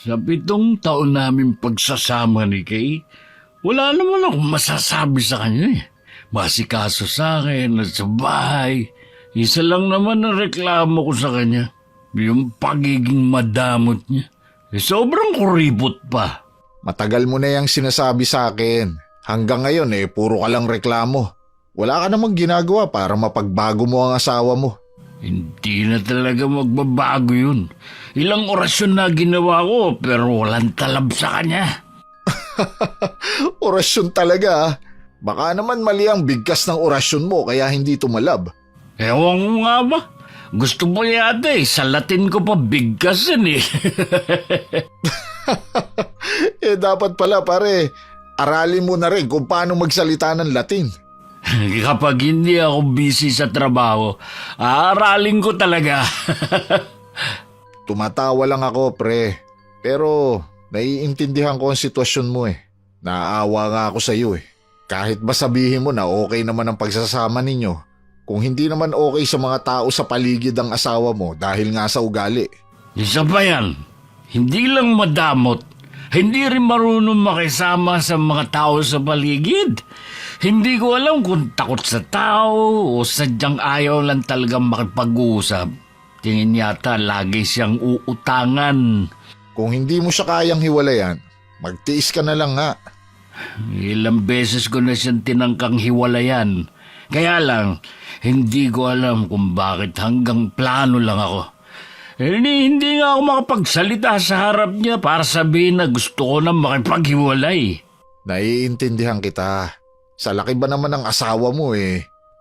Sa 7 taon namin pagsasama ni Kay, wala naman akong masasabi sa kanya eh. Masikaso sa akin at sa bahay. Isa lang naman ang reklamo ko sa kanya. Yung pagiging madamot niya. Sobrang kuripot pa. Matagal mo na yung sinasabi sa akin. Hanggang ngayon puro ka lang reklamo. Wala ka namang ginagawa para mapagbago mo ang asawa mo. Hindi na talaga magbabago yun. Ilang orasyon na ginawa ko pero walang talab sa kanya. Orasyon talaga ah. Baka naman mali ang bigkas ng orasyon mo kaya hindi tumalab. Ewan ko nga ba? Gusto mo yata sa Latin ko pa bigkasin eh. Dapat pala pare, aralin mo na rin kung paano magsalita ng Latin. Kapag hindi ako busy sa trabaho, aaralin ko talaga. Tumatawa lang ako pre, pero naiintindihan ko ang sitwasyon mo Naaawa nga ako sa iyo Kahit ba sabihin mo na okay naman ang pagsasama ninyo, kung hindi naman okay sa mga tao sa paligid ang asawa mo dahil nga sa ugali. Isa pa yan, hindi lang madamot, hindi rin marunong makisama sa mga tao sa paligid. Hindi ko alam kung takot sa tao o sadyang ayaw lang talagang makipag-uusap. Tingin yata lagi siyang uutangan. Kung hindi mo siya kayang hiwalayan, magtiis ka na lang nga. Ilang beses ko na siyang tinangkang hiwalayan. Kaya lang, hindi ko alam kung bakit hanggang plano lang ako. Hindi nga ako makapagsalita sa harap niya para sabihin na gusto ko na makipaghiwalay. Naiintindihan kita. Sa laki ba naman ng asawa mo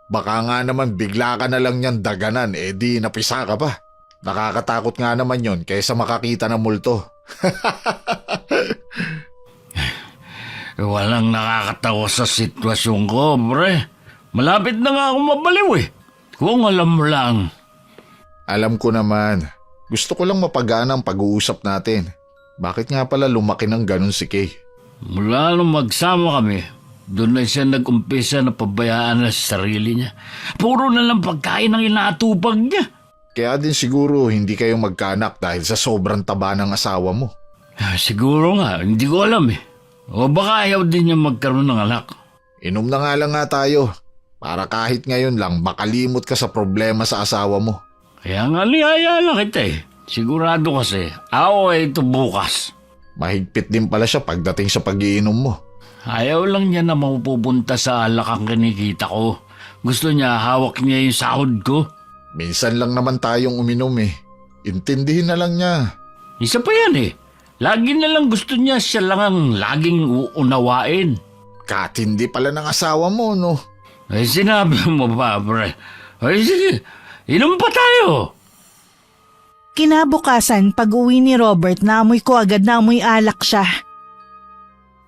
Baka nga naman bigla ka na lang niyan daganan di napisa ka pa. Nakakatakot nga naman yon kaysa makakita ng multo. Walang nakakatawa sa sitwasyon ko, pre. Malapit na nga ako mabaliw Kung alam mo lang. Alam ko naman. Gusto ko lang mapagaan ang pag-uusap natin. Bakit nga pala lumaki ng ganun si Kay? Mula nung magsama kami, doon na siya nag-umpisa na pabayaan na sa sarili niya. Puro na lang pagkain ang inaatupag niya. Kaya din siguro hindi kayo magkaanak dahil sa sobrang taba ng asawa mo. Siguro nga, hindi ko alam O baka ayaw din niya magkaroon ng anak. Inom na nga lang nga tayo. Para kahit ngayon lang makalimot ka sa problema sa asawa mo. Kaya nga niyaya lang kita Sigurado kasi, away ito bukas. Mahigpit din pala siya pagdating sa pag-iinom mo. Ayaw lang niya na mapupunta sa alak ang kinikita ko. Gusto niya hawak niya yung sahod ko. Minsan lang naman tayong uminom Intindihin na lang niya. Isa pa yan Lagi na lang gusto niya siya lang ang laging uunawain. Katindi pala ng asawa mo, no? Ay sinabi mo ba, pre? Ay sige, inom pa tayo. Kinabukasan, pag-uwi ni Robert, naamoy ko agad na amoy alak siya.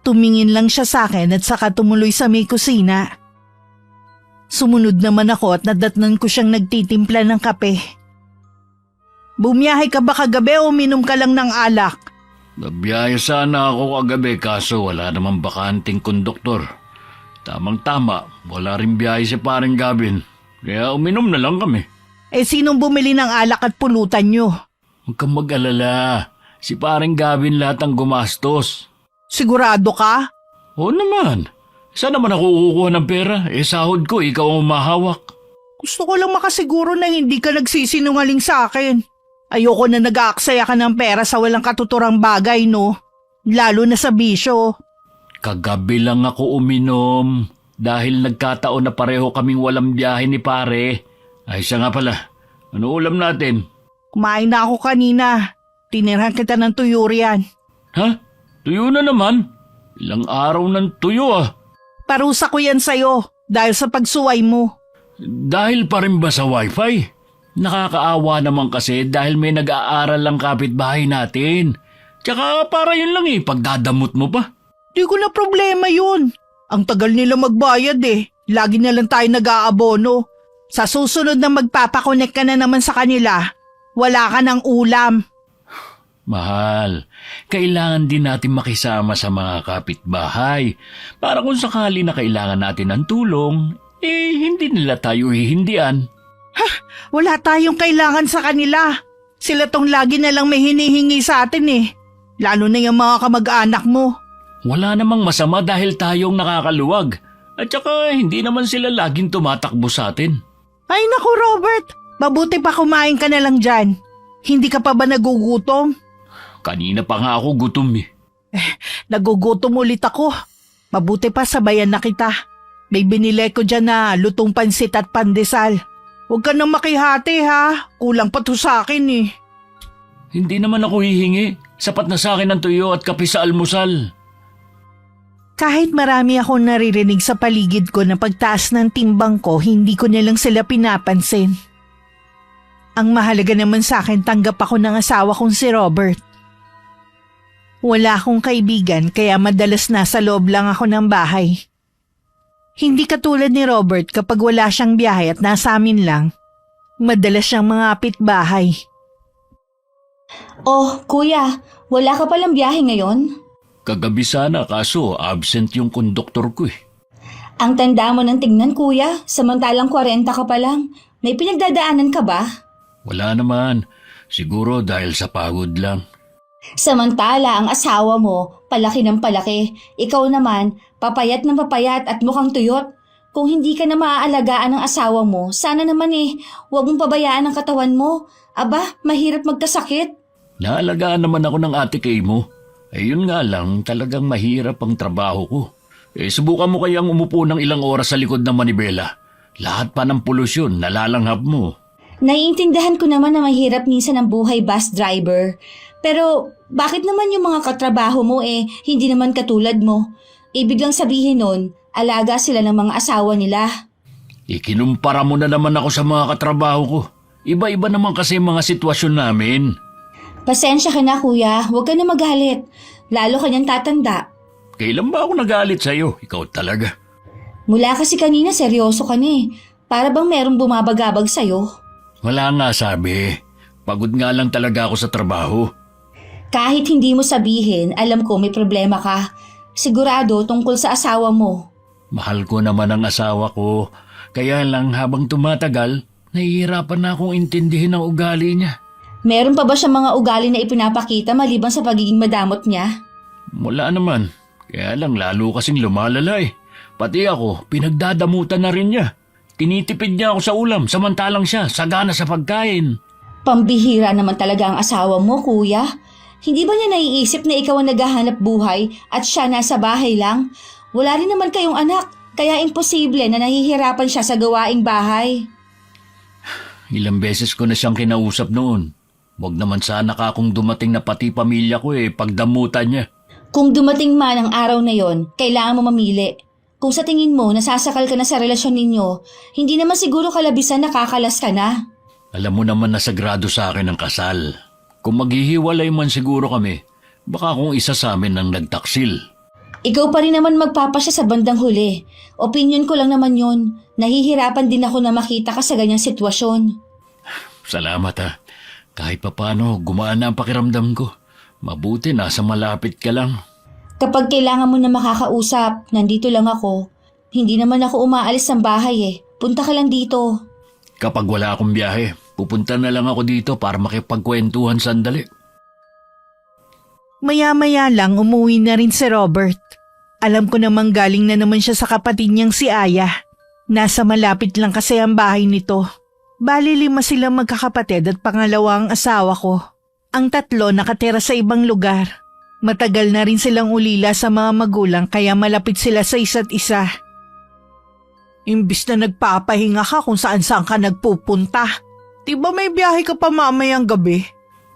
Tumingin lang siya sa akin at saka tumuloy sa may kusina. Sumunod naman ako at nadatnan ko siyang nagtitimpla ng kape. Bumiyahe ka ba kagabi o uminom ka lang ng alak? Nabiyaya sana ako kagabi kaso wala namang bakanting konduktor. Tamang-tama, wala rin biyahe si paring Gavin. Kaya uminom na lang kami. Sinong bumili ng alak at pulutan nyo? Huwag kang mag-alala. Si paring Gavin lahat ang gumastos. Sigurado ka? Oo naman. Saan naman ako kukuha ng pera? Sahod ko, ikaw ang umahawak. Gusto ko lang makasiguro na hindi ka nagsisinungaling sa akin. Ayoko na nag-aaksaya ka ng pera sa walang katuturang bagay, no? Lalo na sa bisyo. Kagabi lang ako uminom dahil nagkataon na pareho kaming walang biyahe ni pare. Ay siya nga pala, ano ulam natin? Kumain na ako kanina. Tinirhan kita ng tuyo riyan. Ha? Tuyo na naman? Ilang araw ng tuyo Parusa ko yan sa'yo dahil sa pagsuway mo. Dahil pa rin ba sa wifi? Nakakaawa naman kasi dahil may nag-aaral lang kapitbahay natin. Tsaka para yun lang pagdadamot mo pa. Di ko na problema yun. Ang tagal nila magbayad Lagi na lang tayo nag-aabono. Sa susunod na magpapakonek ka na naman sa kanila, wala ka ng ulam. Mahal, kailangan din natin makisama sa mga kapitbahay para kung sakali na kailangan natin ng tulong, hindi nila tayo hihindian. Wala tayong kailangan sa kanila. Sila tong lagi na lang may hinihingi sa atin Lalo na yung mga kamag-anak mo. Wala namang masama dahil tayong nakakaluwag. At saka hindi naman sila laging tumatakbo sa atin. Ay naku Robert, mabuti pa kumain ka na lang dyan. Hindi ka pa ba nagugutom? Kanina pa nga ako gutom eh. Nagugutom ulit ako. Mabuti pa sabayan na kita. May binili ko dyan na lutong pansit at pandesal. Huwag ka nang makihati ha. Kulang pa to sa akin eh. Hindi naman ako hihingi. Sapat na sa akin ang tuyo at kape sa almusal. Kahit marami akong naririnig sa paligid ko na pagtaas ng timbang ko, hindi ko nilang sila pinapansin. Ang mahalaga naman sa akin, tanggap ako ng asawa kong si Robert. Wala akong kaibigan kaya madalas nasa loob lang ako ng bahay. Hindi katulad ni Robert kapag wala siyang biyahe at nasa amin lang. Madalas siyang mangapit bahay. Oh, kuya, wala ka palang biyahe ngayon? Kagabi sana kaso absent yung konduktor ko eh. Ang tanda mo ng tingnan, kuya. Samantalang 40 ka pa lang. May pinagdadaanan ka ba? Wala naman. Siguro dahil sa pagod lang. Samantala, ang asawa mo, palaki ng palaki. Ikaw naman, papayat ng papayat at mukhang tuyot. Kung hindi ka na maaalagaan ng asawa mo, sana naman huwag mong pabayaan ang katawan mo. Aba, mahirap magkasakit. Naalagaan naman ako ng ate Kay mo. Yun nga lang, talagang mahirap ang trabaho ko. Subukan mo kayang umupo ng ilang oras sa likod ng manibela. Lahat pa ng polusyon, nalalanghap mo. Naiintindihan ko naman na mahirap minsan ang buhay bus driver. Pero bakit naman yung mga katrabaho mo hindi naman katulad mo? Ibig lang sabihin nun, alaga sila ng mga asawa nila. Ikinumpara mo na naman ako sa mga katrabaho ko. Iba-iba naman kasi mga sitwasyon namin. Pasensya ka na kuya, huwag ka na magalit. Lalo ka niyang tatanda. Kailan ba ako nagalit sa'yo? Ikaw talaga. Mula kasi kanina seryoso ka na. Para bang merong bumabagabag sa'yo? Wala nga sabi. Pagod nga lang talaga ako sa trabaho. Kahit hindi mo sabihin, alam ko may problema ka. Sigurado tungkol sa asawa mo. Mahal ko naman ang asawa ko. Kaya lang habang tumatagal, nahihirapan na akong intindihin ang ugali niya. Meron pa ba siya mga ugali na ipinapakita maliban sa pagiging madamot niya? Wala naman. Kaya lang lalo kasing lumalala eh. Pati ako, pinagdadamutan na rin niya. Tinitipid niya ako sa ulam, samantalang siya, sagana sa pagkain. Pambihira naman talaga ang asawa mo, kuya. Hindi ba niya naiisip na ikaw ang naghahanap buhay at siya nasa bahay lang? Wala rin naman kayong anak, kaya imposible na nahihirapan siya sa gawaing bahay. Ilang beses ko na siyang kinausap noon. Huwag naman sana akong dumating na pati pamilya ko pagdamutan niya. Kung dumating man ang araw na yon, kailangan mo mamili. Kung sa tingin mo nasasakal ka na sa relasyon ninyo, hindi naman siguro kalabisan nakakalas ka na. Alam mo naman na sagrado sa akin ang kasal. Kung maghihiwalay man siguro kami, baka kung isa sa amin ang nagtaksil. Ikaw pa rin naman magpapasya sa bandang huli. Opinyon ko lang naman yon. Nahihirapan din ako na makita ka sa ganyang sitwasyon. Salamat ha. Kahit papano, gumaan na ang pakiramdam ko. Mabuti nasa malapit ka lang. Kapag kailangan mo na makakausap, nandito lang ako. Hindi naman ako umaalis ng bahay Punta ka lang dito. Kapag wala akong biyahe, pupunta na lang ako dito para makipagkwentuhan sandali. Maya-maya lang umuwi na rin si Robert. Alam ko namang galing na naman siya sa kapatid niyang si Aya. Nasa malapit lang kasi ang bahay nito. Bali 5 silang magkakapatid at pangalawa ang asawa ko. Ang 3 nakatira sa ibang lugar. Matagal na rin silang ulila sa mga magulang kaya malapit sila sa isa't isa. Imbis na nagpapahinga ka kung saan-saan ka nagpupunta. Diba may biyahe ka pa mamayang gabi?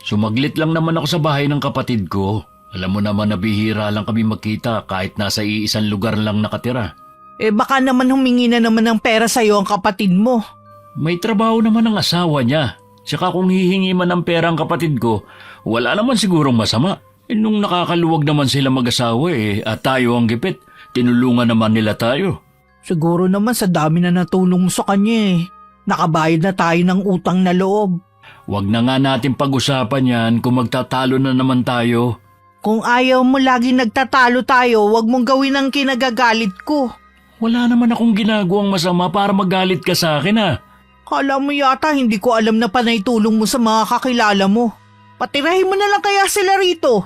Sumaglit lang naman ako sa bahay ng kapatid ko. Alam mo naman na bihira lang kami magkita kahit nasa iisang lugar lang nakatira. Baka naman humingi na naman ng pera sa'yo ang kapatid mo. May trabaho naman ang asawa niya. Tsaka kung hihingi man ng pera ang kapatid ko, wala naman sigurong masama. Nung nakakaluwag naman sila mag-asawa at tayo ang gipit, tinulungan naman nila tayo. Siguro naman sa dami na natulong mo sa kanya Nakabayad na tayo ng utang na loob. Huwag na nga natin pag-usapan yan kung magtatalo na naman tayo. Kung ayaw mo lagi nagtatalo tayo, huwag mong gawin ang kinagagalit ko. Wala naman akong ginagawang masama para magalit ka sa akin Kala mo yata hindi ko alam na panay tulong mo sa mga kakilala mo. Patirahin mo na lang kaya sila rito.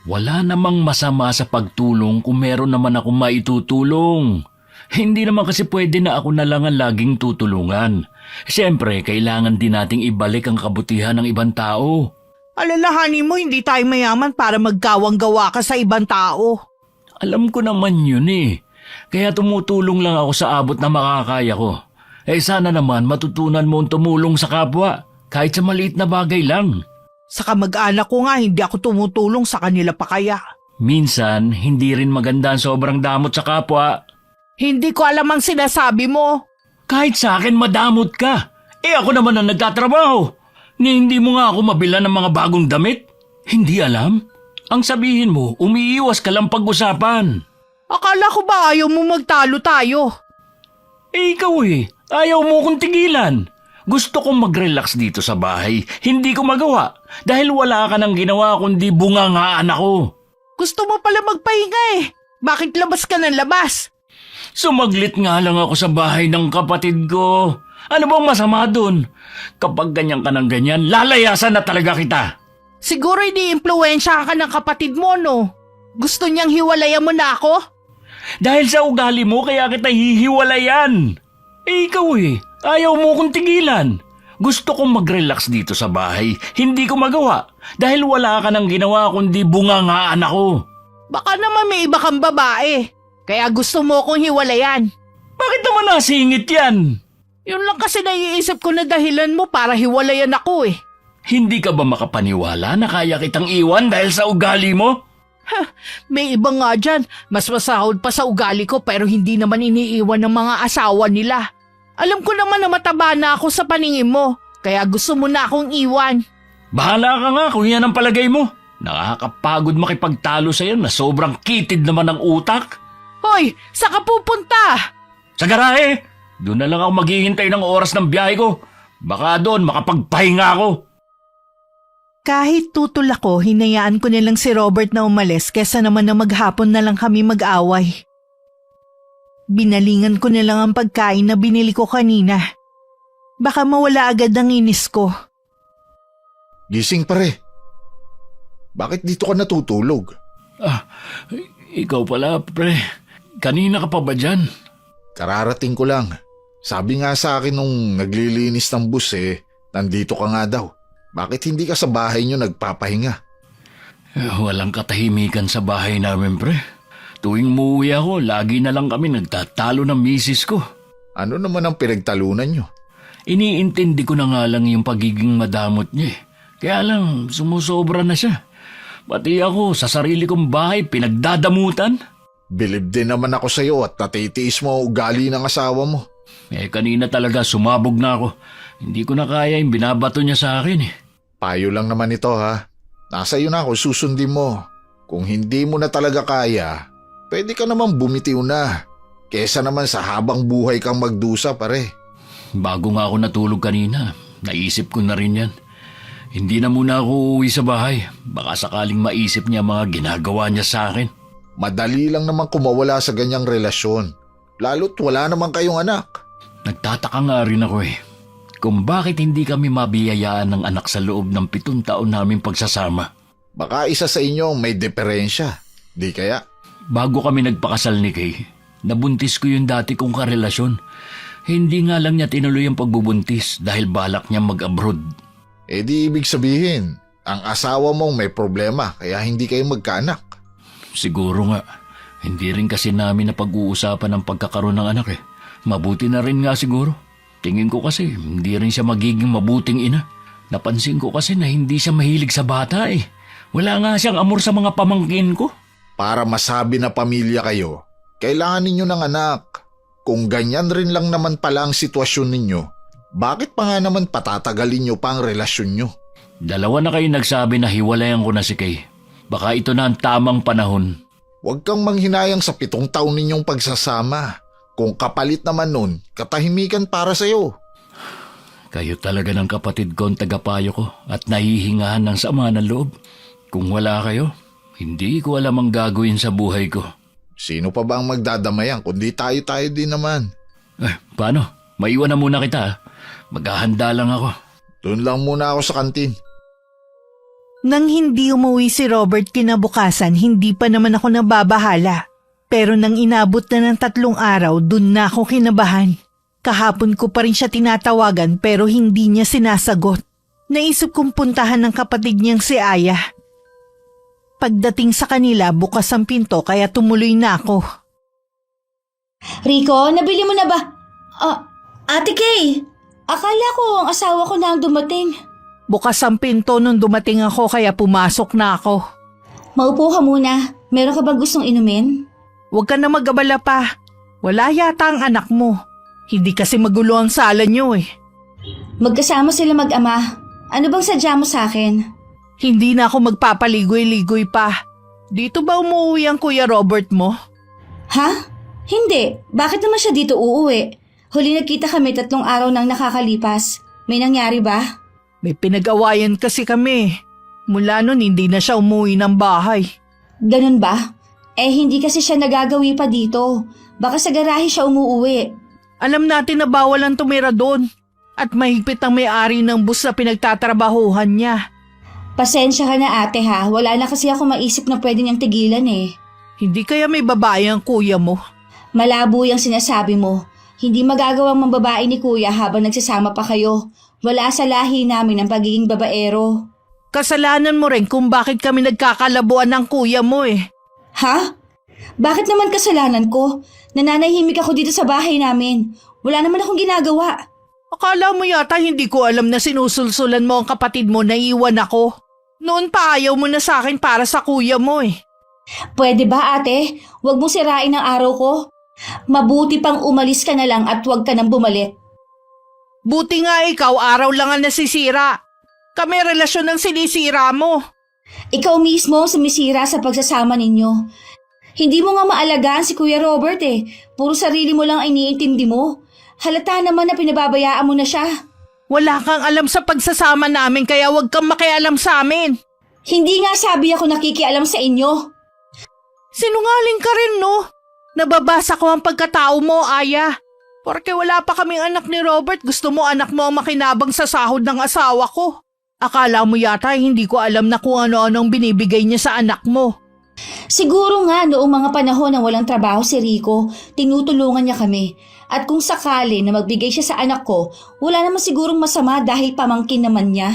Wala namang masama sa pagtulong kung meron naman akong maitutulong. Hindi naman kasi pwede na ako na lang ang laging tutulungan. Siyempre, kailangan din nating ibalik ang kabutihan ng ibang tao. Alalahanin mo hindi tayo mayaman para magkawang-gawa ka sa ibang tao. Alam ko naman yun eh. Kaya tumutulong lang ako sa abot na makakaya ko. Sana naman matutunan mo tumulong sa kapwa, kahit sa maliit na bagay lang. Sa kamag-anak ko nga hindi ako tumutulong sa kanila pa kaya. Minsan, hindi rin maganda ang sobrang damot sa kapwa. Hindi ko alam ang sinasabi mo. Kahit sa akin madamot ka. Ako naman ang nagtatrabaho. Ni hindi mo nga ako mabilan ng mga bagong damit. Hindi alam. Ang sabihin mo, umiiwas ka lang pag-usapan. Akala ko ba ayaw mo magtalo tayo? Ikaw ayaw mo kong tigilan. Gusto kong mag-relax dito sa bahay. Hindi ko magawa dahil wala ka nang ginawa kundi bungangaan ako. Gusto mo pala magpahinga eh. Bakit labas ka ng labas? Sumaglit nga lang ako sa bahay ng kapatid ko. Ano bang masama dun? Kapag ganyan ka ng ganyan, lalayasan na talaga kita. Siguro ini-impluwensya ka ng kapatid mo, no? Gusto niyang hiwalayan mo na ako? Dahil sa ugali mo, kaya kita hihiwalayan. Ikaw ayaw mo kong tigilan. Gusto kong mag-relax dito sa bahay. Hindi ko magawa dahil wala ka nang ginawa kundi bungangaan ako. Baka naman may iba kang babae. Kaya gusto mo akong hiwalayan. Bakit naman nasingit yan? Yun lang kasi naiisip ko na dahilan mo para hiwalayan ako eh. Hindi ka ba makapaniwala na kaya kitang iwan dahil sa ugali mo? May iba nga dyan, mas masahod pa sa ugali ko pero hindi naman iniiwan ng mga asawa nila. Alam ko naman na mataba na ako sa paningin mo, kaya gusto mo na akong iwan. Bahala ka nga kung yan ang palagay mo. Nakakapagod makipagtalo sa'yo na sobrang kitid naman ang utak. Hoy, saan ka pupunta? Sa garahe, doon na lang ako maghihintay ng oras ng biyahe ko. Baka doon makapagpahinga ako. Kahit tutol ako, hinayaan ko nilang si Robert na umalis kesa naman na maghapon na lang kami mag-away. Binalingan ko na lang ang pagkain na binili ko kanina. Baka mawala agad ang inis ko. Gising pare. Bakit dito ka natutulog? Ikaw pala, pre. Kanina ka pa ba dyan? Kararating ko lang. Sabi nga sa akin nung naglilinis ng bus nandito ka nga daw. Bakit hindi ka sa bahay niyo nagpapahinga? Walang katahimikan sa bahay namin, pre. Tuwing umuwi ako, lagi na lang kami nagtatalo ng misis ko. Ano naman ang pinagtalunan niyo? Iniintindi ko na nga lang yung pagiging madamot niya. Kaya lang, sumusobra na siya. Pati ako, sa sarili kong bahay, pinagdadamutan. Bilib din naman ako sa iyo at natitiis mo ang ugali ng asawa mo. Kanina talaga sumabog na ako. Hindi ko na kaya yung binabato niya sa akin . Payo lang naman ito ha. Nasa iyo na ako, susundin mo. Kung hindi mo na talaga kaya, pwede ka naman bumitiw na. Kesa naman sa habang buhay kang magdusa pare. Bago nga ako natulog kanina, naisip ko na rin yan. Hindi na muna ako uuwi sa bahay. Baka sakaling maisip niya mga ginagawa niya sa akin. Madali lang naman kumawala sa ganyang relasyon. Lalo't wala naman kayong anak. Nagtataka nga rin ako kung bakit hindi kami mabiyayaan ng anak sa loob ng 7 taon naming pagsasama. Baka isa sa inyo may diferensya. Di kaya? Bago kami nagpakasal ni Kay, nabuntis ko yung dati kong karelasyon. Hindi nga lang niya tinuloy ang pagbubuntis dahil balak niya mag-abroad. Di ibig sabihin, ang asawa mong may problema kaya hindi kayo magkaanak. Siguro nga, hindi rin kasi namin napag-uusapan ang pagkakaroon ng anak . Mabuti na rin nga siguro. Tingin ko kasi hindi rin siya magiging mabuting ina. Napansin ko kasi na hindi siya mahilig sa bata . Wala nga siyang amor sa mga pamangkin ko. Para masabi na pamilya kayo, kailangan ninyo ng anak. Kung ganyan rin lang naman pala ang sitwasyon ninyo, bakit pa nga naman patatagalin nyo pa ang relasyon nyo? 2 na kayo nagsabi na hiwalayan ko na si Kay. Baka ito na ang tamang panahon. Huwag kang manghinayang sa 7 taon ninyong pagsasama. Kung kapalit naman nun, katahimikan para sa'yo. Kayo talaga ng kapatid ko ang tagapayo ko at nahihingahan ng sama ng loob. Kung wala kayo, hindi ko alam ang gagawin sa buhay ko. Sino pa ba ang magdadamayan kundi tayo din naman? Paano? Maiwan na muna kita . Maghahanda lang ako. Doon lang muna ako sa kantin. Nang hindi umuwi si Robert kinabukasan, hindi pa naman ako nababahala. Pero nang inabot na ng 3 araw, dun na ako kinabahan. Kahapon ko pa rin siya tinatawagan pero hindi niya sinasagot. Naisip kong puntahan ng kapatid niyang si Aya. Pagdating sa kanila, bukas ang pinto kaya tumuloy na ako. Rico, nabili mo na ba? Ate Kay, akala ko ang asawa ko na ang dumating. Bukas ang pinto nung dumating ako kaya pumasok na ako. Maupo ka muna. Meron ka bang gustong inumin? Huwag ka na mag-abala pa. Wala yata ang anak mo. Hindi kasi magulo ang sala niyo eh. Magkasama sila mag-ama. Ano bang sadya mo sa akin? Hindi na ako magpapaligoy-ligoy pa. Dito ba umuwi ang Kuya Robert mo? Ha? Hindi. Bakit naman siya dito uuwi? Huli nagkita kami 3 araw nang nakakalipas. May nangyari ba? May pinag-awayan kasi kami. Mula nun hindi na siya umuwi ng bahay. Ganun ba? Hindi kasi siya nagagawi pa dito. Baka sa garahe siya umuuwi. Alam natin na bawal ang tumira doon. At mahigpit ang may-ari ng bus na pinagtatrabahuhan niya. Pasensya ka na ate ha. Wala na kasi ako maisip na pwede niyang tigilan eh. Hindi kaya may babae ang kuya mo? Malabo yung sinasabi mo. Hindi magagawang mambabae ni kuya habang nagsasama pa kayo. Wala sa lahi namin ang pagiging babaero. Kasalanan mo rin kung bakit kami nagkakalabuan ng kuya mo eh. Ha? Bakit naman kasalanan ko? Nananahimik ako dito sa bahay namin. Wala naman akong ginagawa. Akala mo yata hindi ko alam na sinusulsulan mo ang kapatid mo na iwan ako. Noon pa ayaw mo na sa akin para sa kuya mo eh. Pwede ba ate? Huwag mo sirain ang araw ko. Mabuti pang umalis ka na lang at huwag ka nang bumalik. Buti nga ikaw araw lang ang nasisira. Kami relasyon ang sinisira mo. Ikaw mismo ang sumisira sa pagsasama ninyo. Hindi mo nga maalagaan si Kuya Robert eh. Puro sarili mo lang ang iniintindi mo. Halata naman na pinababayaan mo na siya. Wala kang alam sa pagsasama namin kaya huwag kang makialam sa amin. Hindi nga sabi ako nakikialam sa inyo. Sinungaling ka rin no? Nababasa ko ang pagkatao mo, Aya. Porque wala pa kaming anak ni Robert, gusto mo anak mo ang makinabang sa sahod ng asawa ko. Akala mo yata hindi ko alam na kung ano-ano ang binibigay niya sa anak mo. Siguro nga noong mga panahon na walang trabaho si Rico, tinutulungan niya kami. At kung sakali na magbigay siya sa anak ko, wala naman sigurong masama dahil pamangkin naman niya.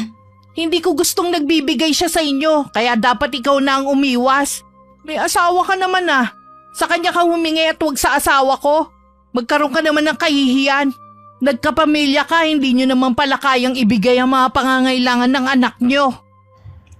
Hindi ko gustong nagbibigay siya sa inyo, kaya dapat ikaw na ang umiwas. May asawa ka naman ah. Sa kanya ka humingi at huwag sa asawa ko. Magkaroon ka naman ng kahihiyan. Nagkapamilya ka, hindi nyo naman pala kayang ibigay ang mga pangangailangan ng anak nyo.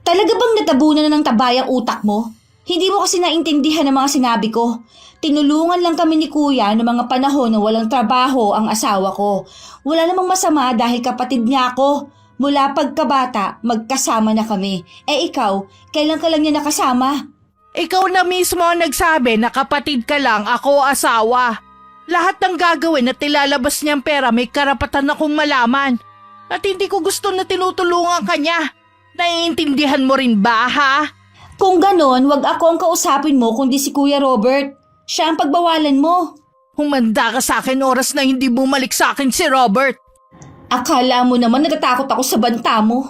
Talaga bang natabunan na ng tabay ang utak mo? Hindi mo kasi naintindihan ang mga sinabi ko. Tinulungan lang kami ni Kuya ng mga panahon na walang trabaho ang asawa ko. Wala namang masama dahil kapatid niya ako. Mula pagkabata, magkasama na kami. Ikaw, kailan ka lang niya nakasama? Ikaw na mismo ang nagsabi na kapatid ka lang, ako asawa. Lahat ng gagawin at ilalabas niyang pera may karapatan akong malaman. At hindi ko gusto na tinutulungan ka niya. Naiintindihan mo rin ba ha? Kung ganon, wag ako ang kausapin mo kundi si Kuya Robert. Siya ang pagbawalan mo. Humanda ka sa akin oras na hindi bumalik sa akin si Robert. Akala mo naman natatakot ako sa banta mo.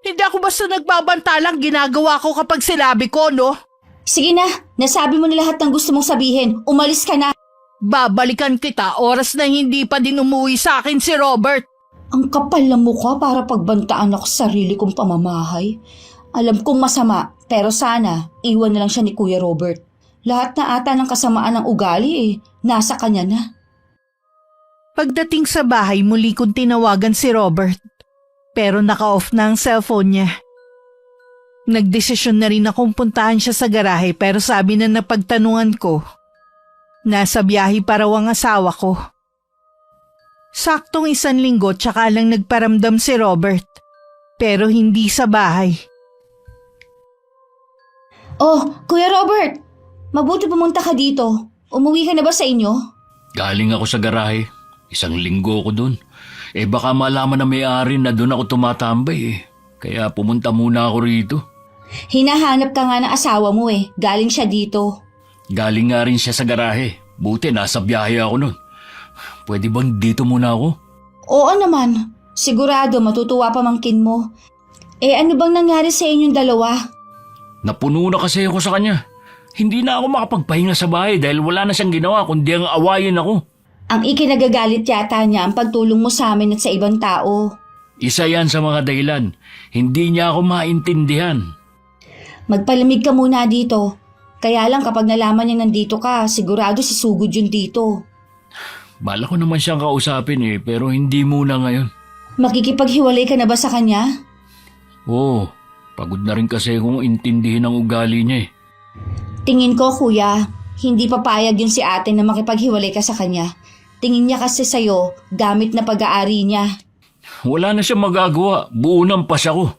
Hindi ako basta nagbabanta lang, ginagawa ko kapag sinabi ko, no? Sige na, nasabi mo na lahat ng gusto mong sabihin. Umalis ka na. Babalikan kita oras na hindi pa din umuwi sa akin si Robert. Ang kapal ng mukha para pagbantaan ako sa sarili kong pamamahay. Alam kong masama, pero sana iwan na lang siya ni Kuya Robert. Lahat na ata ng kasamaan ng ugali nasa kanya na. Pagdating sa bahay, muli kong tinawagan si Robert. Pero naka-off na ang cellphone niya. Nagdesisyon na rin akong puntahan siya sa garahe pero sabi na napagtanungan ko, nasa biyahe pa raw ang asawa ko. Saktong 1 linggo tsaka lang nagparamdam si Robert. Pero hindi sa bahay. Oh, Kuya Robert! Mabuti pumunta ka dito. Umuwi ka na ba sa inyo? Galing ako sa garahe. 1 linggo ko dun. Baka malaman na may-ari na dun ako tumatambay Kaya pumunta muna ako rito. Hinahanap ka nga ng asawa mo Galing siya dito. Galing nga rin siya sa garahe. Buti nasa biyahe ako nun. Pwede bang dito muna ako? Oo naman. Sigurado matutuwa pamangkin mo. Ano bang nangyari sa inyong dalawa? Napuno na kasi ako sa kanya. Hindi na ako makapagpahinga sa bahay dahil wala na siyang ginawa kundi ang awayin ako. Ang ikinagagalit yata niya ang pagtulong mo sa amin at sa ibang tao. Isa yan sa mga dahilan. Hindi niya ako maintindihan. Magpalamig ka muna dito. Kaya lang kapag nalaman niya nandito ka, sigurado sisugod yun dito. Bala ko naman siyang kausapin pero hindi muna ngayon. Makikipaghiwalay ka na ba sa kanya? Oo, pagod na rin kasi kung intindihin ang ugali niya Tingin ko, kuya, hindi papayag yun si ate na makipaghiwalay ka sa kanya. Tingin niya kasi sa'yo gamit na pag-aari niya. Wala na siyang magagawa, buo ng pas ako.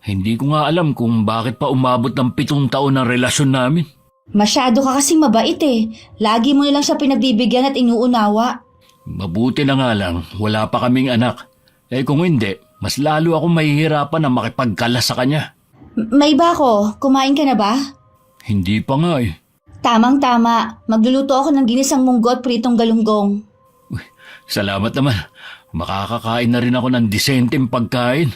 Hindi ko nga alam kung bakit pa umabot ng 7 taon ng relasyon namin. Masyado ka kasing mabait Lagi mo nilang siya pinagbibigyan at inuunawa. Mabuti na nga lang, wala pa kaming anak. Kung hindi, mas lalo ako mahihirapan na makipagkalas sa kanya. May bako, kumain ka na ba? Hindi pa nga Tamang-tama, magluluto ako ng ginisang munggo at pritong galunggong. Salamat naman. Makakakain na rin ako ng disenteng pagkain.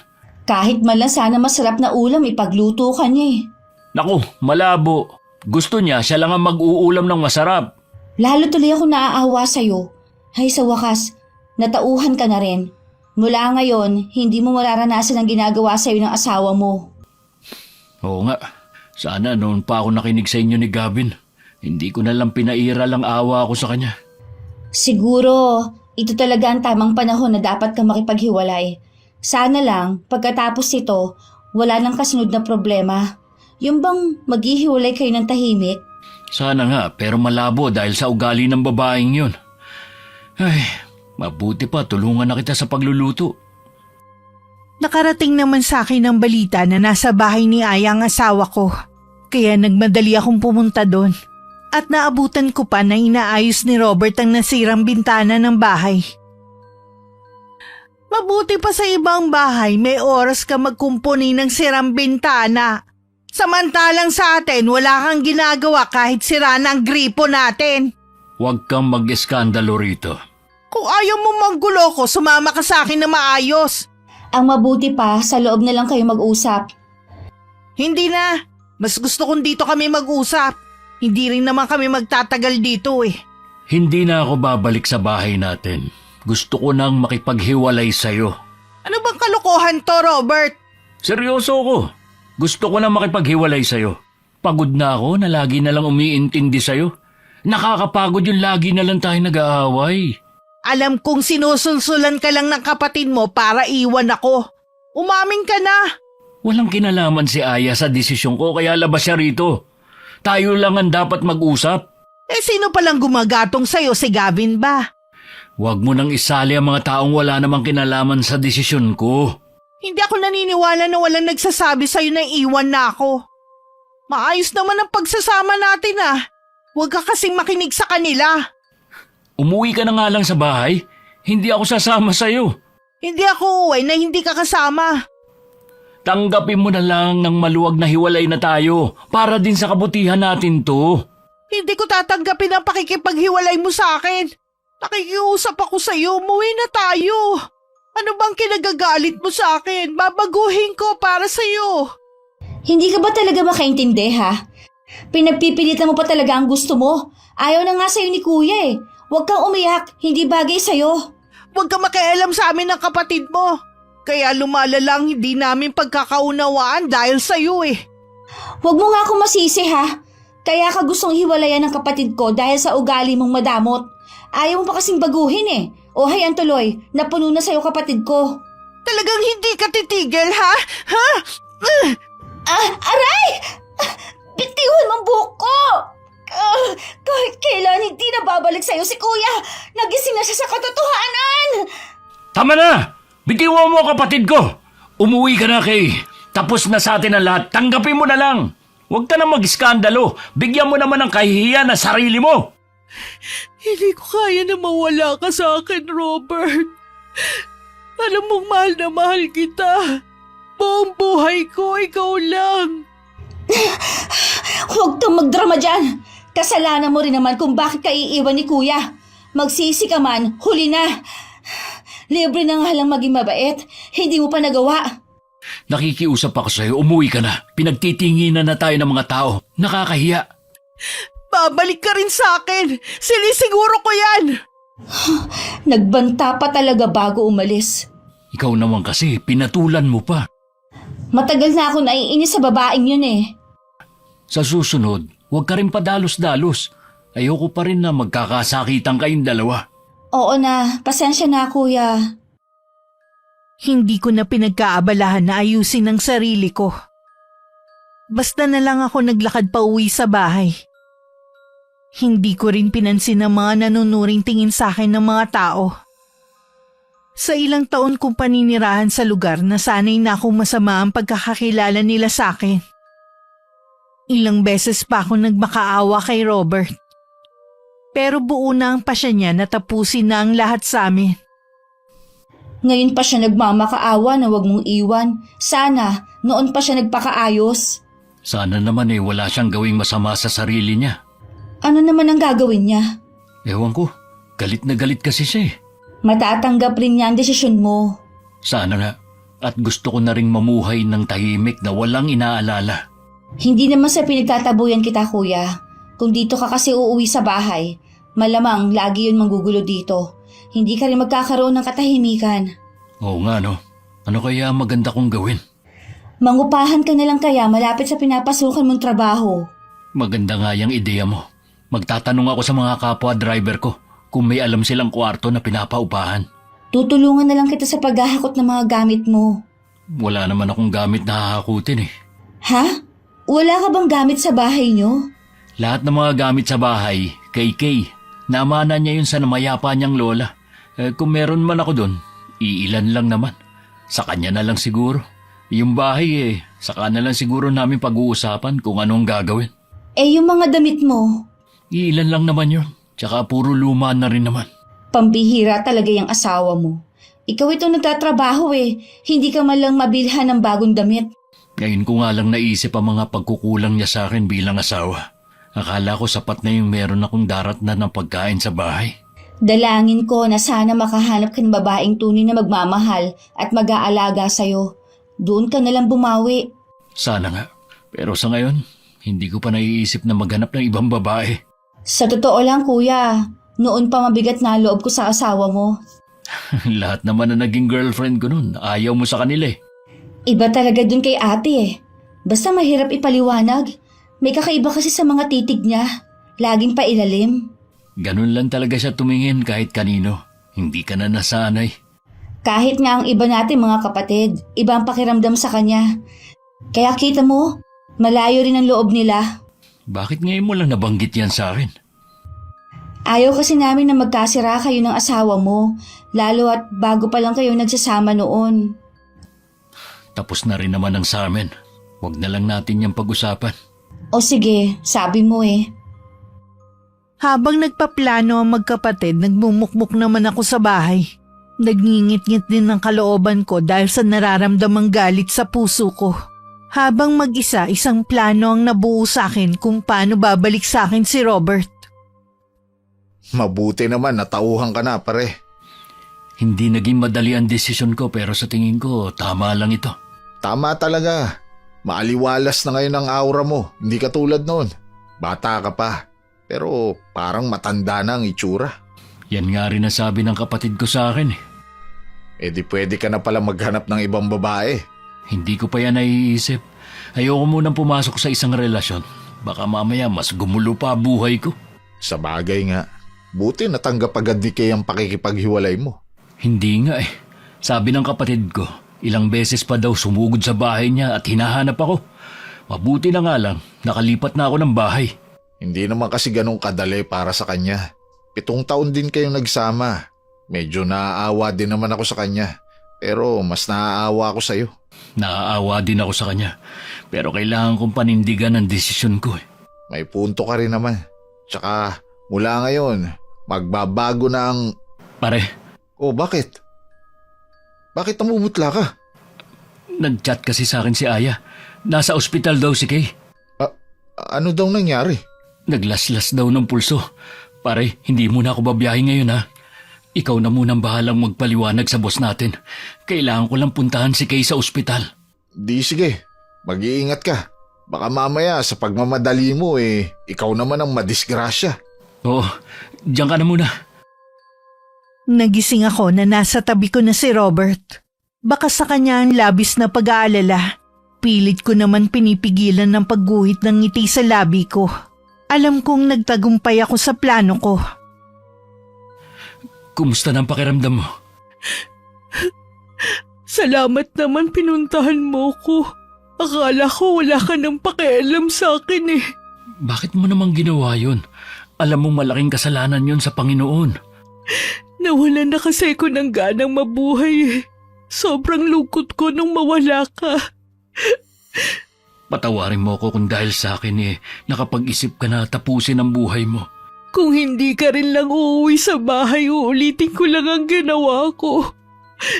Kahit man lang sana masarap na ulam, ipagluto ka niya Naku, malabo. Gusto niya, siya lang ang mag-uulam ng masarap. Lalo tuloy ako naaawa sa'yo. Hay sa wakas, natauhan ka na rin. Mula ngayon, hindi mo mararanasan ang ginagawa sa'yo ng asawa mo. Oo nga. Sana noon pa ako nakinig sa inyo ni Gavin. Hindi ko na lang pinairal ang awa ko sa kanya. Siguro, ito talaga ang tamang panahon na dapat ka makipaghiwalay. Sana lang, pagkatapos ito, wala nang kasunod na problema. Yung bang maghihiwalay kayo ng tahimik? Sana nga, pero malabo dahil sa ugali ng babaeng yun. Ay, mabuti pa tulungan na kita sa pagluluto. Nakarating naman sa akin ang balita na nasa bahay ni Aya ang asawa ko. Kaya nagmadali akong pumunta doon. At naabutan ko pa na inaayos ni Robert ang nasirang bintana ng bahay. Mabuti pa sa ibang bahay, may oras ka magkumpuni ng sirang bintana. Samantalang sa atin, wala kang ginagawa kahit sira na ang gripo natin. Huwag kang mag-eskandalo rito. Kung ayaw mo manggulo ko, sumama ka sa akin na maayos. Ang mabuti pa, sa loob na lang kayo mag-usap. Hindi na. Mas gusto kong dito kami mag-usap. Hindi rin naman kami magtatagal dito Hindi na ako babalik sa bahay natin. Gusto ko nang makipaghiwalay sa'yo. Ano bang kalokohan to, Robert? Seryoso ko. Gusto ko nang makipaghiwalay sa'yo. Pagod na ako na lagi na lang umiintindi sa'yo. Nakakapagod yung lagi na lang tayo nag-aaway. Alam kong sinusulsulan ka lang ng kapatid mo para iwan ako. Umamin ka na. Walang kinalaman si Aya sa desisyon ko kaya labas siya rito. Tayo lang ang dapat mag-usap. Sino palang gumagatong sa'yo, si Gavin ba? Huwag mo nang isali ang mga taong wala namang kinalaman sa desisyon ko. Hindi ako naniniwala na walang nagsasabi sa'yo na iwan na ako. Maayos naman ang pagsasama natin Huwag ka kasing makinig sa kanila. Umuwi ka na nga lang sa bahay. Hindi ako sasama sa'yo. Hindi ako uwi na hindi ka kasama. Tanggapin mo na lang ng maluwag na hiwalay na tayo para din sa kabutihan natin to. Hindi ko tatanggapin ang pakikipaghiwalay mo sa akin. Nakikiusap ako sa'yo, umuwi na tayo. Ano bang kinagagalit mo sa akin? Babaguhin ko para sa'yo. Hindi ka ba talaga makaintindi Pinagpipilitan mo pa talaga ang gusto mo. Ayaw na nga sa'yo ni kuya Huwag kang umiyak, hindi bagay sa'yo. Huwag ka makialam sa amin ng kapatid mo. Kaya lumalala ang hindi namin pagkakaunawaan dahil sa'yo Huwag mo nga ako masisi Kaya ka gustong hiwalayan ng kapatid ko dahil sa ugali mong madamot. Ayaw mo pa kasing baguhin O hayan tuloy, napuno na sa'yo kapatid ko. Talagang hindi ka titigil Aray! Bitiwan mo ang buhok ko! Kahit kailan hindi na babalik sa'yo si kuya. Nagising na siya sa katotohanan. Tama na! Bitiwan mo kapatid ko! Umuwi ka na Kay. Tapos na sa atin ang lahat. Tanggapin mo na lang. Huwag ka na mag-iskandalo. Bigyan mo naman ng kahihiyan na sarili mo. Hindi ko kaya na mawala ka sa akin, Robert. Alam mong mahal na mahal kita. Buong buhay ko, ikaw lang. Huwag kang magdrama dyan. Kasalanan mo rin naman kung bakit ka iiwan ni kuya. Magsisi ka man, huli na. Libre na nga lang maging mabait. Hindi mo pa nagawa. Nakikiusap ako sa'yo, umuwi ka na. Pinagtitinginan na tayo ng mga tao. Nakakahiya. Babalik ka rin sa akin. Sinisiguro ko yan. Nagbanta pa talaga bago umalis. Ikaw naman kasi, pinatulan mo pa. Matagal na ako naiinis sa babaeng yun eh. Sa susunod, huwag ka rin padalos-dalos. Ayoko pa rin na magkakasakitan kayong dalawa. Oo na, pasensya na kuya. Hindi ko na pinagkaabalahan na ayusin ang sarili ko. Basta na lang ako naglakad pa uwi sa bahay. Hindi ko rin pinansin ang mga nanunuring tingin sa akin ng mga tao. Sa ilang taon kong paninirahan sa lugar, nasanay na akong masama ang pagkakakilala nila sa akin. Ilang beses pa ako nagmakaawa kay Robert. Pero buo na ang pasya niya na tapusin na ang lahat sa amin. Ngayon pa siya nagmamakaawa na wag mong iwan. Sana, noon pa siya nagpakaayos. Sana naman wala siyang gawing masama sa sarili niya. Ano naman ang gagawin niya? Ewan ko, galit na galit kasi siya. Matatanggap rin niya ang desisyon mo. Sana nga, at gusto ko na ring mamuhay ng tahimik na walang inaalala. Hindi naman sa pinagtatabuyan kita kuya. Kung dito ka kasi uuwi sa bahay, malamang lagi yun manggugulo dito. Hindi ka rin magkakaroon ng katahimikan. Oo nga no, ano kaya maganda kong gawin? Mangupahan ka na lang kaya malapit sa pinapasukan mong trabaho. Maganda nga yung ideya mo. Magtatanong ako sa mga kapwa-driver ko kung may alam silang kwarto na pinapaupahan. Tutulungan na lang kita sa paghahakot ng mga gamit mo. Wala naman akong gamit na hahakutin eh. Ha? Wala ka bang gamit sa bahay niyo? Lahat ng mga gamit sa bahay, kay Kay. Naamana niya yun sa namayapa niyang lola. Kung meron man ako doon, iilan lang naman. Sa kanya na lang siguro. Yung bahay saka na lang siguro namin pag-uusapan kung anong gagawin. Yung mga damit mo. Iilan lang naman yun. Tsaka puro luma na rin naman. Pambihira talaga yung asawa mo. Ikaw ito nagtatrabaho Hindi ka man lang mabilhan ng bagong damit. Ngayon ko nga lang naisip ang mga pagkukulang niya sa akin bilang asawa. Akala ko sapat na yung meron akong darat na ng pagkain sa bahay. Dalangin ko na sana makahanap ka ng babaeng tunay na magmamahal at mag-aalaga sa'yo. Doon ka nalang bumawi. Sana nga. Pero sa ngayon, hindi ko pa naiisip na maghanap ng ibang babae. Sa totoo lang kuya, noon pa mabigat na loob ko sa asawa mo. Lahat naman na naging girlfriend ko nun, ayaw mo sa kanila eh. Iba talaga dun kay ate Basta mahirap ipaliwanag. May kakaiba kasi sa mga titig niya. Laging pailalim. Ganun lang talaga siya tumingin kahit kanino. Hindi ka na nasanay. Kahit nga ang iba natin mga kapatid, iba ang pakiramdam sa kanya. Kaya kita mo, malayo rin ang loob nila. Bakit ngayon mo lang nabanggit yan sa akin? Ayaw kasi namin na magkasira kayo ng asawa mo, lalo at bago pa lang kayo nagsasama noon. Tapos na rin naman ang sa amin. Huwag na lang natin yung pag-usapan. O sige, sabi mo Habang nagpaplano ang magkapatid, nagmumukmuk naman ako sa bahay. Nagngingit-ngit din ng kalooban ko dahil sa nararamdamang galit sa puso ko. Habang mag-isa, isang plano ang nabuo sa akin kung paano babalik sa akin si Robert. Mabuti naman, natauhan ka na, pare. Hindi naging madali ang desisyon ko pero sa tingin ko tama lang ito. Tama talaga. Maaliwalas na ngayon ang aura mo, hindi ka tulad noon. Bata ka pa, pero parang matanda na ang itsura. Yan nga rin nasabi ng kapatid ko sa akin eh. Di pwede ka na pala maghanap ng ibang babae. Hindi ko pa yan naiisip. Ayoko munang pumasok sa isang relasyon. Baka mamaya mas gumulo pa buhay ko. Sa bagay nga, buti natanggap agad ni Kay ang pakikipaghiwalay mo. Hindi nga eh. Sabi ng kapatid ko, ilang beses pa daw sumugod sa bahay niya at hinahanap ako. Mabuti na nga lang, nakalipat na ako ng bahay. Hindi naman kasi ganun kadali para sa kanya. 7 taon din kayong nagsama. Medyo naaawa din naman ako sa kanya. Pero mas naaawa ako sa'yo. Naaawa din ako sa kanya. Pero kailangan kong panindigan ang desisyon ko eh. May punto ka rin naman. Tsaka mula ngayon, magbabago na ang... Pare, Oh, bakit? Bakit namumutla ka? nag-chat kasi sa akin si Aya. Nasa ospital daw si Kay. Ano daw nangyari? Naglaslas daw ng pulso. Pare, hindi muna ako babiyahe ngayon ha. Ikaw na munang bahalang magpaliwanag sa boss natin. Kailangan ko lang puntahan si Kay sa ospital. Di sige, mag-iingat ka. Baka mamaya sa pagmamadali mo ikaw naman ang madisgrasya. Oo, diyan ka na muna. Nagising ako na nasa tabi ko na si Robert. Baka sa kanya ang labis na pag-aalala. Pilit ko naman pinipigilan ng pagguhit ng ngiti sa labi ko. Alam kong nagtagumpay ako sa plano ko. Kumusta na ang pakiramdam mo? Salamat naman pinuntahan mo ko. Akala ko wala ka nang pakialam sa akin eh. Bakit mo namang ginawa yun? Alam mong malaking kasalanan yun sa Panginoon. Nawalan na kasi ko ng ganang mabuhay eh. Sobrang lungkot ko nung mawala ka. Patawarin mo ako kung dahil sa akin nakapag-isip ka na tapusin ang buhay mo. Kung hindi ka rin lang uuwi sa bahay, uulitin ko lang ang ginawa ko.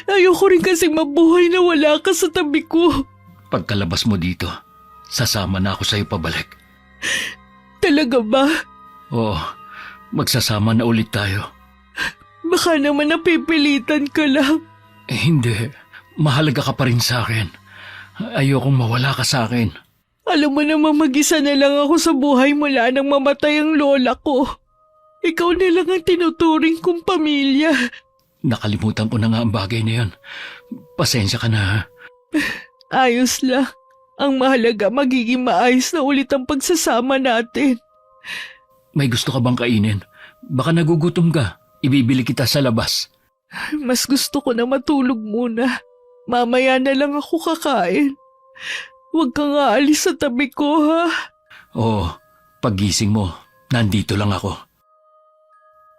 Ayoko rin kasi mabuhay na wala ka sa tabi ko. Pagkalabas mo dito, sasama na ako sa'yo pabalik. Talaga ba? Oo, magsasama na ulit tayo. Baka naman napipilitan ka lang. Hindi, mahalaga ka pa rin sa akin. Ayokong mawala ka sa akin. Alam mo namang mag-isa na lang ako sa buhay mula nang mamatay ang lola ko. Ikaw na lang ang tinuturing kong pamilya. Nakalimutan ko na nga ang bagay na yan. Pasensya ka na ha. Ayos lang. Ang mahalaga magiging maayos na ulit ang pagsasama natin. May gusto ka bang kainin? Baka nagugutom ka. Ibibili kita sa labas. Mas gusto ko na matulog muna. Mamaya na lang ako kakain. Huwag kang aalis sa tabi ko, ha? Oo, paggising mo, nandito lang ako.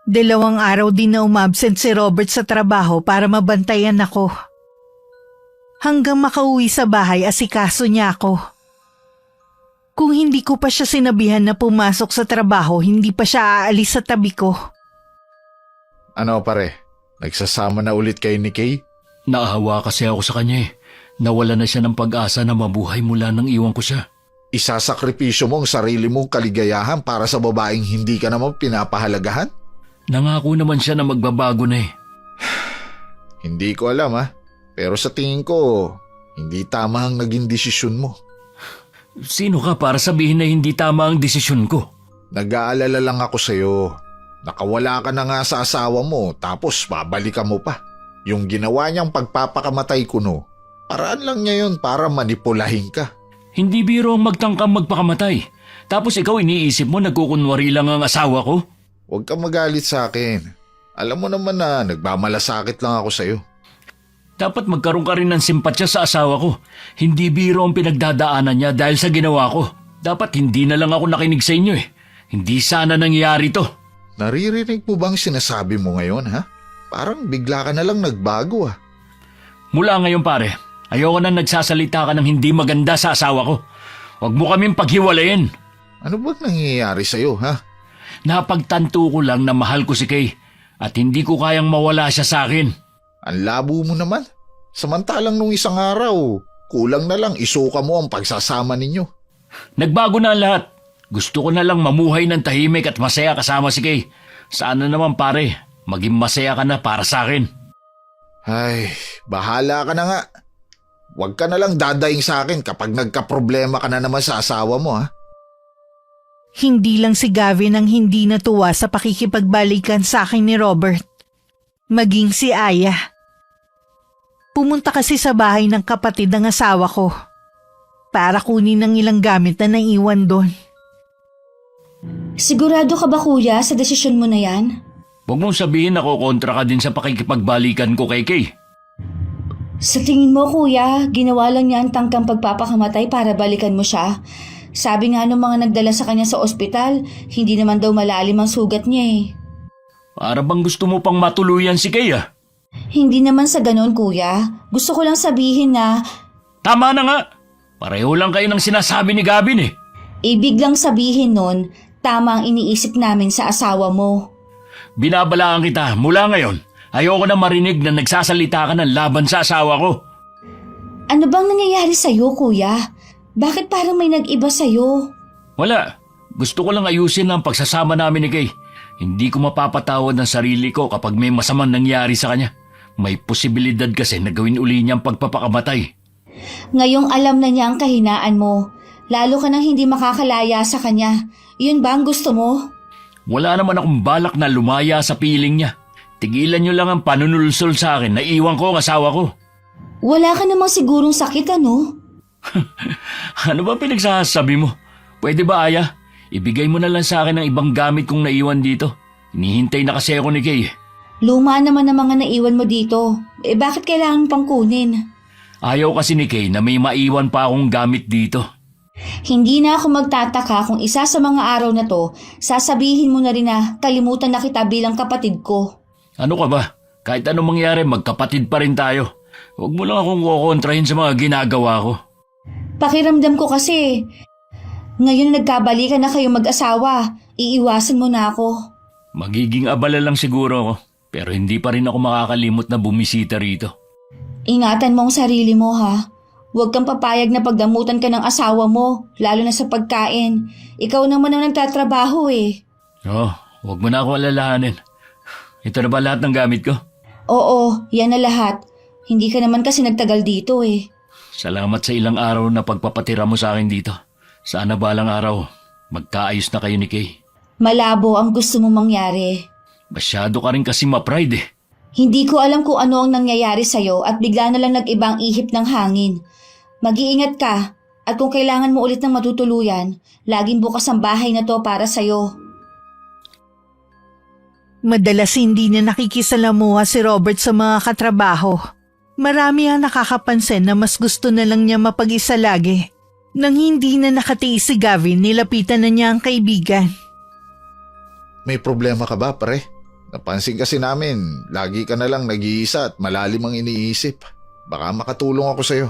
2 araw din na umabsent si Robert sa trabaho para mabantayan ako. Hanggang makauwi sa bahay, asikaso niya ako. Kung hindi ko pa siya sinabihan na pumasok sa trabaho, hindi pa siya aalis sa tabi ko. Ano pare, nagsasama na ulit kayo ni Kay? Naahawa kasi ako sa kanya. Nawala na siya ng pag-asa na mabuhay mula nang iwan ko siya. Isasakripisyo mo ang sarili mong kaligayahan para sa babaeng hindi ka naman pinapahalagahan? Nangako naman siya na magbabago na . Hindi ko alam pero sa tingin ko, hindi tama ang naging desisyon mo. Sino ka para sabihin na hindi tama ang desisyon ko? Nag-aalala lang ako sa'yo. Nakawala ka na nga sa asawa mo tapos babalikan mo pa. Yung ginawa niyang pagpapakamatay ko paraan lang niya yun para manipulahin ka. Hindi biro ang magtangkang magpakamatay. Tapos ikaw iniisip mo nagkukunwari lang ang asawa ko? Huwag kang magalit sa akin. Alam mo naman na nagmamalasakit lang ako sa'yo. Dapat magkaroon ka rin ng simpatsya sa asawa ko. Hindi biro ang pinagdadaanan niya dahil sa ginawa ko. Dapat hindi na lang ako nakinig sa inyo . Hindi sana nangyari to. Naririnig mo bang sinasabi mo ngayon Parang bigla ka na lang nagbago Mula ngayon pare, ayoko na nagsasalita ka ng hindi maganda sa asawa ko. Huwag mo kaming paghiwalayin. Ano bang nangyayari sa'yo Napagtanto ko lang na mahal ko si Kay at hindi ko kayang mawala siya sa akin. Ang labo mo naman. Samantalang nung isang araw, kulang na lang isuka mo ang pagsasama ninyo. Nagbago na ang lahat. Gusto ko na lang mamuhay ng tahimik at masaya kasama si Kay. Sana naman pare, maging masaya ka na para sa akin. Ay, bahala ka na nga. Huwag ka na lang dadaing sa akin kapag nagkaproblema ka na naman sa asawa mo Hindi lang si Gavin ang hindi natuwa sa pakikipagbalikan sa akin ni Robert. Maging si Aya. Pumunta kasi sa bahay ng kapatid ng asawa ko para kunin ng ilang gamit na naiwan doon. Sigurado ka ba kuya sa desisyon mo na yan? Huwag mong sabihin ako kontra ka din sa pakikipagbalikan ko kay Kay. Sa tingin mo kuya, ginawa lang niya ang tangkang pagpapakamatay para balikan mo siya. Sabi nga nung mga nagdala sa kanya sa ospital, hindi naman daw malalim ang sugat niya Para bang gusto mo pang matuluyan si Kay Hindi naman sa ganon kuya. Gusto ko lang sabihin na Tama na nga. Pareho lang kayo ng sinasabi ni Gavin ibig lang sabihin nun, tama ang iniisip namin sa asawa mo. Binabalaan kita mula ngayon. Ayoko na marinig na nagsasalita ka ng laban sa asawa ko. Ano bang nangyayari sa'yo kuya? Bakit parang may nag-iba sa'yo? Wala. Gusto ko lang ayusin ang pagsasama namin ni Kay. Hindi ko mapapatawad ng sarili ko kapag may masamang nangyari sa kanya. May posibilidad kasi na gawin uli niyang pagpapakamatay. Ngayong alam na niya ang kahinaan mo, lalo ka nang hindi makakalaya sa kanya. Yun ba ang gusto mo? Wala naman akong balak na lumaya sa piling niya. Tigilan niyo lang ang panunulsol sa akin. Naiwan ko ang asawa ko. Wala ka namang sigurong sakit, ano? Ano ba pinagsasabi mo? Pwede ba, Aya? Ibigay mo na lang sa akin ang ibang gamit kong naiwan dito. Hinihintay na kasi ako ni Kay. Luma naman ang mga naiwan mo dito. Bakit kailangan mo pang kunin? Ayaw kasi ni Kay na may maiwan pa akong gamit dito. Hindi na ako magtataka kung isa sa mga araw na to, sasabihin mo na rin na kalimutan na kita bilang kapatid ko. Ano ka ba? Kahit anong mangyari, magkapatid pa rin tayo. Huwag mo lang akong kukontrahin sa mga ginagawa ko. Pakiramdam ko kasi, ngayon na nagkabalikan na kayo mag-asawa, iiwasan mo na ako. Magiging abala lang siguro ako, pero hindi pa rin ako makakalimot na bumisita rito. Ingatan mo ang sarili mo, ha? Huwag kang papayag na pagdamutan ka ng asawa mo, lalo na sa pagkain. Ikaw naman ang nagtatrabaho eh. Oh, huwag mo na ako alalahanin. Ito na ba lahat ng gamit ko? Oo, yan na lahat. Hindi ka naman kasi nagtagal dito eh. Salamat sa ilang araw na pagpapatira mo sa akin dito. Sana balang araw, magkaayos na kayo ni Kay. Malabo ang gusto mo mangyari. Masyado ka rin kasi ma-pride eh. Hindi ko alam kung ano ang nangyayari sa'yo at bigla na lang nag-ibang ihip ng hangin. Mag-iingat ka at kung kailangan mo ulit ng matutuluyan, laging bukas ang bahay na to para sa'yo. Madalas hindi na nakikisalamuha si Robert sa mga katrabaho. Marami ang nakakapansin na mas gusto na lang niya mapag-isa lagi. Nang hindi na nakatiis si Gavin, nilapitan na niya ang kaibigan. May problema ka ba, pare? Napansin kasi namin, lagi ka na lang nag-iisa at malalim ang iniisip. Baka makatulong ako sa'yo.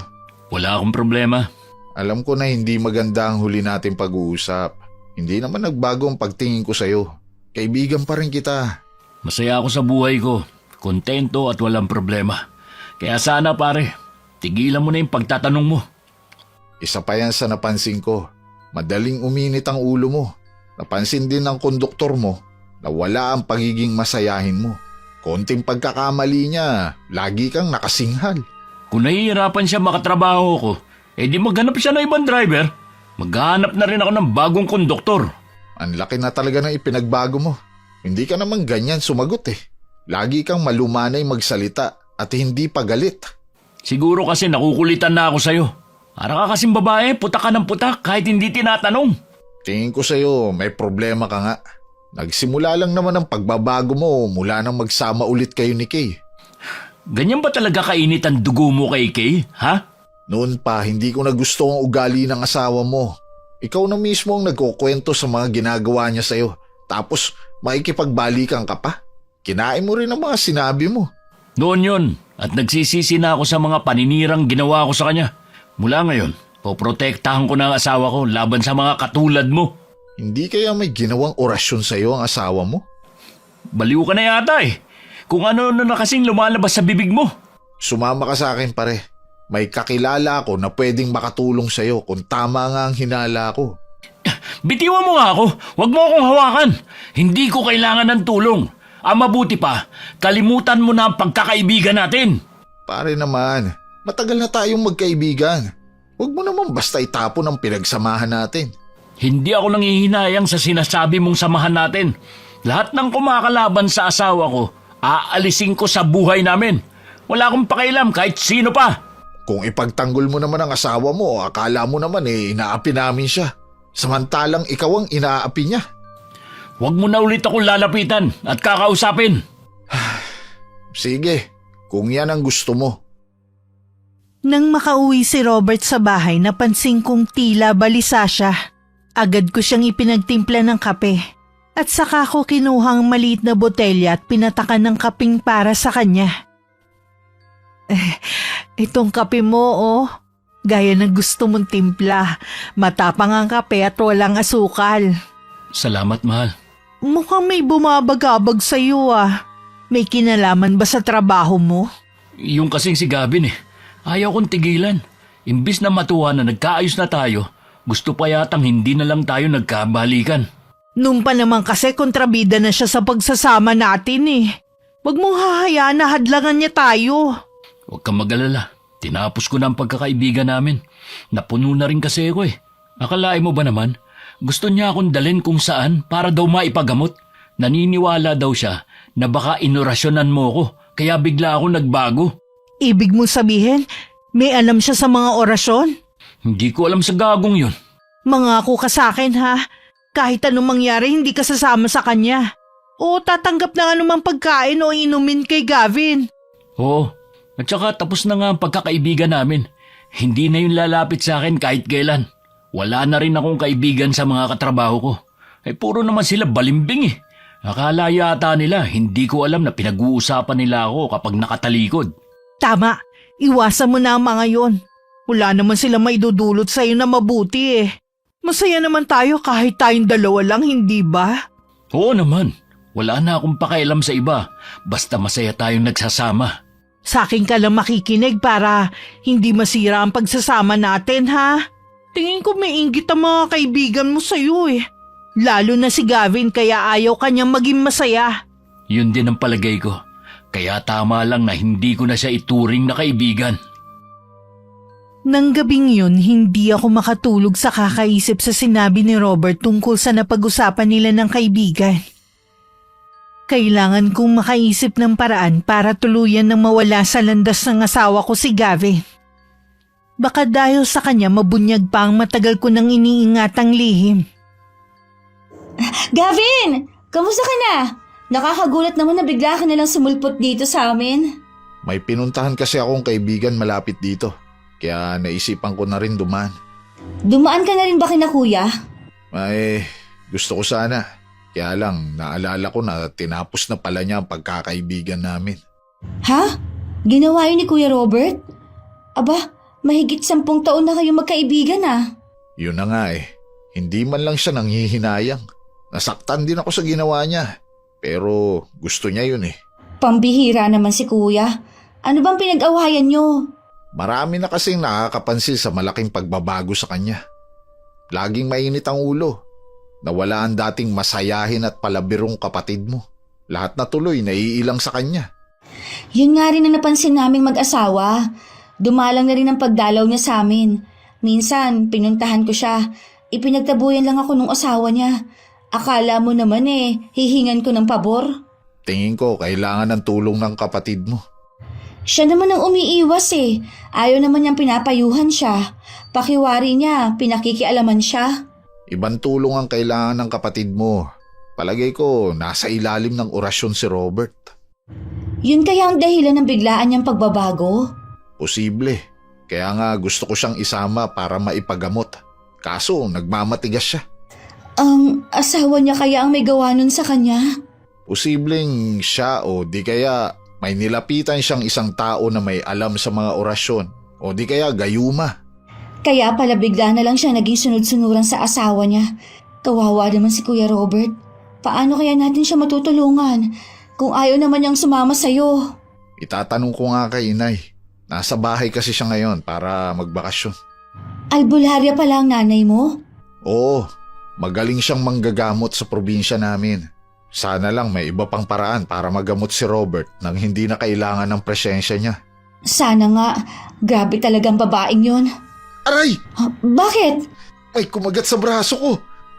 Wala akong problema. Alam ko na hindi maganda ang huli natin pag-uusap. Hindi naman nagbago ang pagtingin ko sa'yo. Kaibigan pa rin kita. Masaya ako sa buhay ko. Kontento at walang problema. Kaya sana pare, tigilan mo na yung pagtatanong mo. Isa pa yan sa napansin ko. Madaling uminit ang ulo mo. Napansin din ng konduktor mo na wala ang pagiging masayahin mo. Konting pagkakamali niya, lagi kang nakasinghal. Kung nahihirapan siya makatrabaho ko, di maghanap siya ng ibang driver. Maghanap na rin ako ng bagong konduktor. Ang laki na talaga ng ipinagbago mo. Hindi ka naman ganyan sumagot eh. Lagi kang malumanay magsalita at hindi pagalit. Siguro kasi nakukulitan na ako sa'yo. Para ka kasing babae, putak ka ng putak kahit hindi tinatanong. Tingin ko sa'yo, may problema ka nga. Nagsimula lang naman ang pagbabago mo mula nang magsama ulit kayo ni Kay. Ganyan ba talaga kainit ang dugo mo kay Kay, ha? Noon pa, hindi ko na gusto ang ugali ng asawa mo. Ikaw na mismo ang nagkukwento sa mga ginagawa niya sa'yo. Tapos, makikipagbalikan ka pa. Kinain mo rin ang mga sinabi mo. Noon yun, at nagsisisi na ako sa mga paninirang ginawa ko sa kanya. Mula ngayon, poprotektahan ko na ang asawa ko laban sa mga katulad mo. Hindi kaya may ginawang orasyon sa'yo ang asawa mo? Baliw ka na yata eh. Kung ano-ano na kasing lumalabas sa bibig mo. Sumama ka sa akin pare. May kakilala ako na pwedeng makatulong sa'yo kung tama nga ang hinala ko. Bitiwan mo nga ako. Huwag mo akong hawakan. Hindi ko kailangan ng tulong. Ang mabuti pa, kalimutan mo na ang pagkakaibigan natin. Pare naman, matagal na tayong magkaibigan. Huwag mo naman basta itapon ang pinagsamahan natin. Hindi ako nanghihinayang sa sinasabi mong samahan natin. Lahat ng kumakalaban sa asawa ko, aalisin ko sa buhay namin. Wala akong pakialam kahit sino pa. Kung ipagtanggol mo naman ang asawa mo, akala mo naman inaapi namin siya. Samantalang ikaw ang inaapi niya. Huwag mo na ulit akong lalapitan at kakausapin. Sige, kung yan ang gusto mo. Nang makauwi si Robert sa bahay, napansin kong tila balisa siya. Agad ko siyang ipinagtimpla ng kape. At saka ko kinuhang maliit na botelya at pinatakan ng kaping para sa kanya. Itong kape mo, oh. Gaya ng gusto mong timpla. Matapang ang kape at walang asukal. Salamat, mahal. Mukhang may bumabagabag sa'yo ah. May kinalaman ba sa trabaho mo? Yung kasing si Gavin Ayaw kong tigilan. Imbis na matuwa na nagkaayos na tayo, gusto pa yatang hindi na lang tayo nagkabalikan. Nung pa naman kasi kontrabida na siya sa pagsasama natin eh. Huwag mong hahayaan na hadlangan niya tayo. Huwag kang mag-alala. Tinapos ko na ang pagkakaibigan namin. Napuno na rin kasi ako eh. Akalain mo ba naman, gusto niya akong dalhin kung saan para daw maipagamot. Naniniwala daw siya na baka inorasyonan mo ko, kaya bigla ako nagbago. Ibig mo sabihin, may alam siya sa mga orasyon? Hindi ko alam sa gagong yun. Mangako ka sa akin ha, kahit anong mangyari hindi ka sasama sa kanya. O tatanggap ng anumang pagkain o inumin kay Gavin. Oo, at saka tapos na nga ang pagkakaibigan namin. Hindi na yun lalapit sa akin kahit kailan. Wala na rin akong kaibigan sa mga katrabaho ko. Puro naman sila balimbing eh. Akala yata nila hindi ko alam na pinag-uusapan nila ako kapag nakatalikod. Tama, iwasan mo na ang mga yon. Wala naman sila maidudulot sa'yo na mabuti eh. Masaya naman tayo kahit tayong dalawa lang, hindi ba? Oo naman, wala na akong pakialam sa iba. Basta masaya tayong nagsasama. Sa akin ka lang makikinig para hindi masira ang pagsasama natin ha. Tingin ko may inggit ang mga kaibigan mo sa'yo eh. Lalo na si Gavin kaya ayaw kanyang maging masaya. Yun din ang palagay ko. Kaya tama lang na hindi ko na siya ituring na kaibigan. Nang gabing yun, hindi ako makatulog sa kakaisip sa sinabi ni Robert tungkol sa napag-usapan nila ng kaibigan. Kailangan kong makaisip ng paraan para tuluyan nang mawala sa landas ng asawa ko si Gavin. Baka dahil sa kanya mabunyag pa ang matagal ko nang iniingatang lihim. Gavin! Kamusta ka na? Nakakagulat naman na bigla ka nalang sumulpot dito sa amin. May pinuntahan kasi akong kaibigan malapit dito. Kaya naisipan ko na rin dumaan. Dumaan ka na rin ba kina kuya? Gusto ko sana. Kaya lang, naalala ko na tinapos na pala niya ang pagkakaibigan namin. Ha? Ginawa yun ni Kuya Robert? Aba, mahigit 10 taon na kayo magkaibigan ah. Yun na nga eh. Hindi man lang siya nanghihinayang. Nasaktan din ako sa ginawa niya. Pero gusto niya yun eh. Pambihira naman si kuya. Ano bang pinag-awayan nyo? Marami na kasing nakakapansin sa malaking pagbabago sa kanya. Laging mainit ang ulo. Nawala ang dating masayahin at palabirong kapatid mo. Lahat na tuloy naiilang sa kanya. Yun nga rin ang napansin naming mag-asawa. Dumalang na rin ang pagdalaw niya sa amin. Minsan, pinuntahan ko siya. Ipinagtabuyan lang ako nung asawa niya. Akala mo naman hihingan ko ng pabor. Tingin ko kailangan ng tulong ng kapatid mo. Siya naman ang umiiwas eh. Ayaw naman niyang pinapayuhan siya. Pakiwari niya, pinakikialaman siya. Ibang tulong ang kailangan ng kapatid mo. Palagay ko nasa ilalim ng orasyon si Robert. Yun kaya ang dahilan ng biglaan niyang pagbabago? Posible. Kaya nga gusto ko siyang isama para maipagamot. Kaso nagmamatigas siya. Ang asawa niya kaya ang may gawa nun sa kanya? Posibleng siya o di kaya may nilapitan siyang isang tao na may alam sa mga orasyon o di kaya gayuma. Kaya pala bigla na lang siya naging sunod-sunuran sa asawa niya. Kawawa naman si Kuya Robert. Paano kaya natin siya matutulungan kung ayaw naman niyang sumama sa'yo? Itatanong ko nga kay inay. Nasa bahay kasi siya ngayon para magbakasyon. Albularya pala ang nanay mo? Oo, magaling siyang manggagamot sa probinsya namin. Sana lang may iba pang paraan para magamot si Robert nang hindi na kailangan ng presensya niya. Sana nga. Grabe talagang babaeng yun. Aray! Bakit? May kumagat sa braso ko.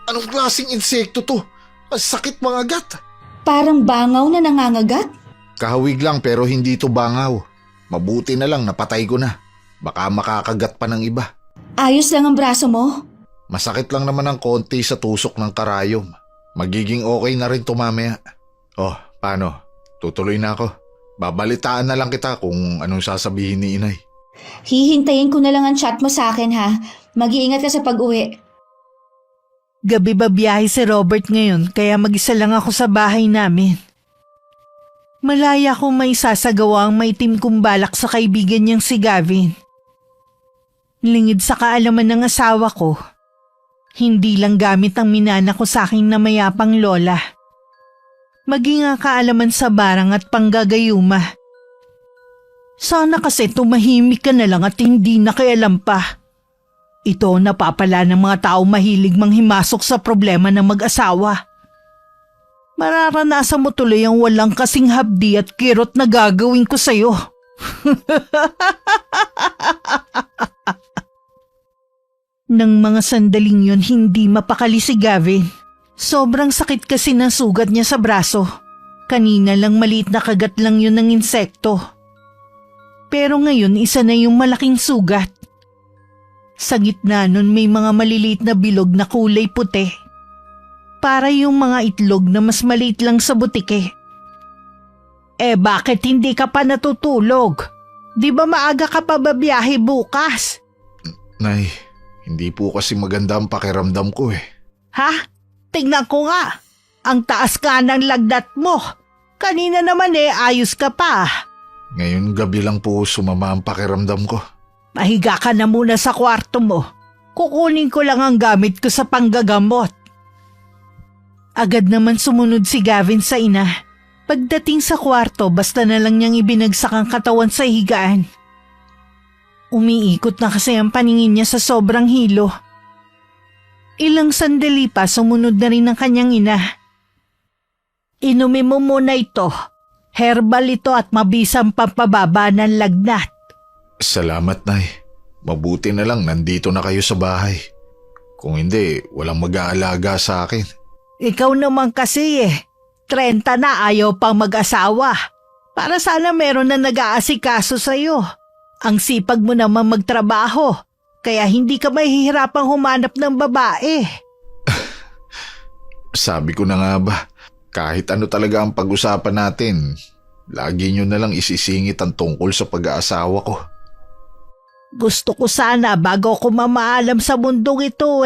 Anong klaseng insekto to? Ang sakit mga gat. Parang bangaw na nangangagat? Kahawig lang pero hindi to bangaw. Mabuti na lang napatay ko na. Baka makakagat pa ng iba. Ayos lang ang braso mo? Masakit lang naman ang konti sa tusok ng karayom. Magiging okay na rin to mamaya. Oh, paano? Tutuloy na ako. Babalitaan na lang kita kung anong sasabihin ni inay. Hihintayin ko na lang ang chat mo sa akin ha. Mag-iingat ka sa pag-uwi. Gabi ba biyahe si Robert ngayon kaya mag-isa lang ako sa bahay namin. Malaya kong may sasagawa ang maitim kong balak sa kaibigan niyang si Gavin. Lingid sa kaalaman ng asawa ko, hindi lang gamit ang minana ko sa aking namayapang lola. Maging ang kaalaman sa barang at panggagayuma. Sana kasi tumahimik ka na lang at hindi nakialam pa. Ito ang napapala ng mga tao mahilig manghimasok sa problema ng mag-asawa. Mararanasan mo tuloy ang walang kasing habdi at kirot na gagawin ko sa'yo. Nang mga sandaling yun, hindi mapakali si Gavin. Sobrang sakit kasi ng sugat niya sa braso. Kanina lang maliit na kagat lang yun ng insekto. Pero ngayon isa na yung malaking sugat. Sa gitna nun may mga maliliit na bilog na kulay puti. Para yung mga itlog na mas maliit lang sa butike. Bakit hindi ka pa natutulog? Di ba maaga ka pa babiyahe bukas? Nay, hindi po kasi maganda ang pakiramdam ko eh. Ha? Tingnan ko nga. Ang taas ka ng lagnat mo. Kanina naman ayos ka pa. Ngayon gabi lang po sumama ang pakiramdam ko. Mahiga ka na muna sa kwarto mo. Kukunin ko lang ang gamit ko sa panggagamot. Agad naman sumunod si Gavin sa ina. Pagdating sa kwarto, basta na lang niyang ibinagsak ang katawan sa higaan. Umiikot na kasi ang paningin niya sa sobrang hilo. Ilang sandali pa sumunod na rin ang kanyang ina. Inumin mo muna ito. Herbal ito at mabisang pampababa ng lagnat. Salamat, Nay. Mabuti na lang nandito na kayo sa bahay. Kung hindi, walang mag-aalaga sa akin. Ikaw naman kasi 30 na ayaw pang mag-asawa. Para sana meron na nag-aasikaso sa'yo. Ang sipag mo naman magtrabaho. Kaya hindi ka mahihirapang humanap ng babae. Sabi ko na nga ba, kahit ano talaga ang pag-usapan natin, lagi nyo na lang isisingit ang tungkol sa pag-aasawa ko. Gusto ko sana bago ako mamaalam sa mundong ito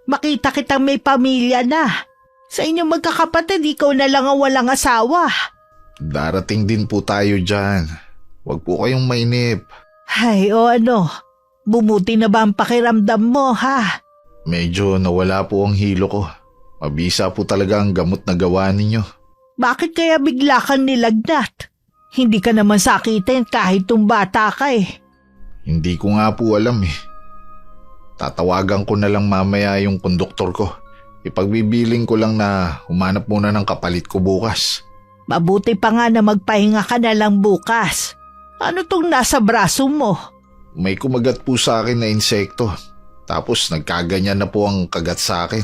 makita kitang may pamilya na. Sa inyong magkakapatid, ikaw na lang ang walang asawa. Darating din po tayo dyan. Huwag po kayong mainip. Ay, ano? Bumuti na ba ang pakiramdam mo, ha? Medyo nawala po ang hilo ko. Mabisa po talaga ang gamot na gawa ninyo. Bakit kaya bigla kang nilagnat? Hindi ka naman sakitin kahit tumbata ka Hindi ko nga po alam Tatawagan ko na lang mamaya yung konduktor ko. Ipagbibiling ko lang na humanap muna ng kapalit ko bukas. Mabuti pa nga na magpahinga ka na lang bukas. Ano tong nasa braso mo? May kumagat po sa akin na insekto. Tapos nagkaganyan na po ang kagat sa akin.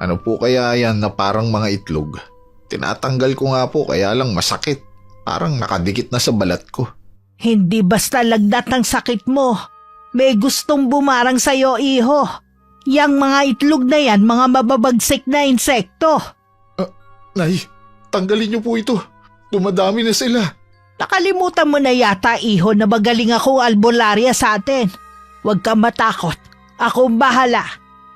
Ano po kaya yan na parang mga itlog? Tinatanggal ko nga po kaya lang masakit. Parang nakadikit na sa balat ko. Hindi basta lagnat ang sakit mo. May gustong bumarang sa'yo, iho. Yang mga itlog na yan, mga mababagsik na insekto. Nay, tanggalin niyo po ito. Dumadami na sila. Nakalimutan mo na yata, iho, na magaling akong albularya sa atin. Huwag kang matakot. Akong bahala.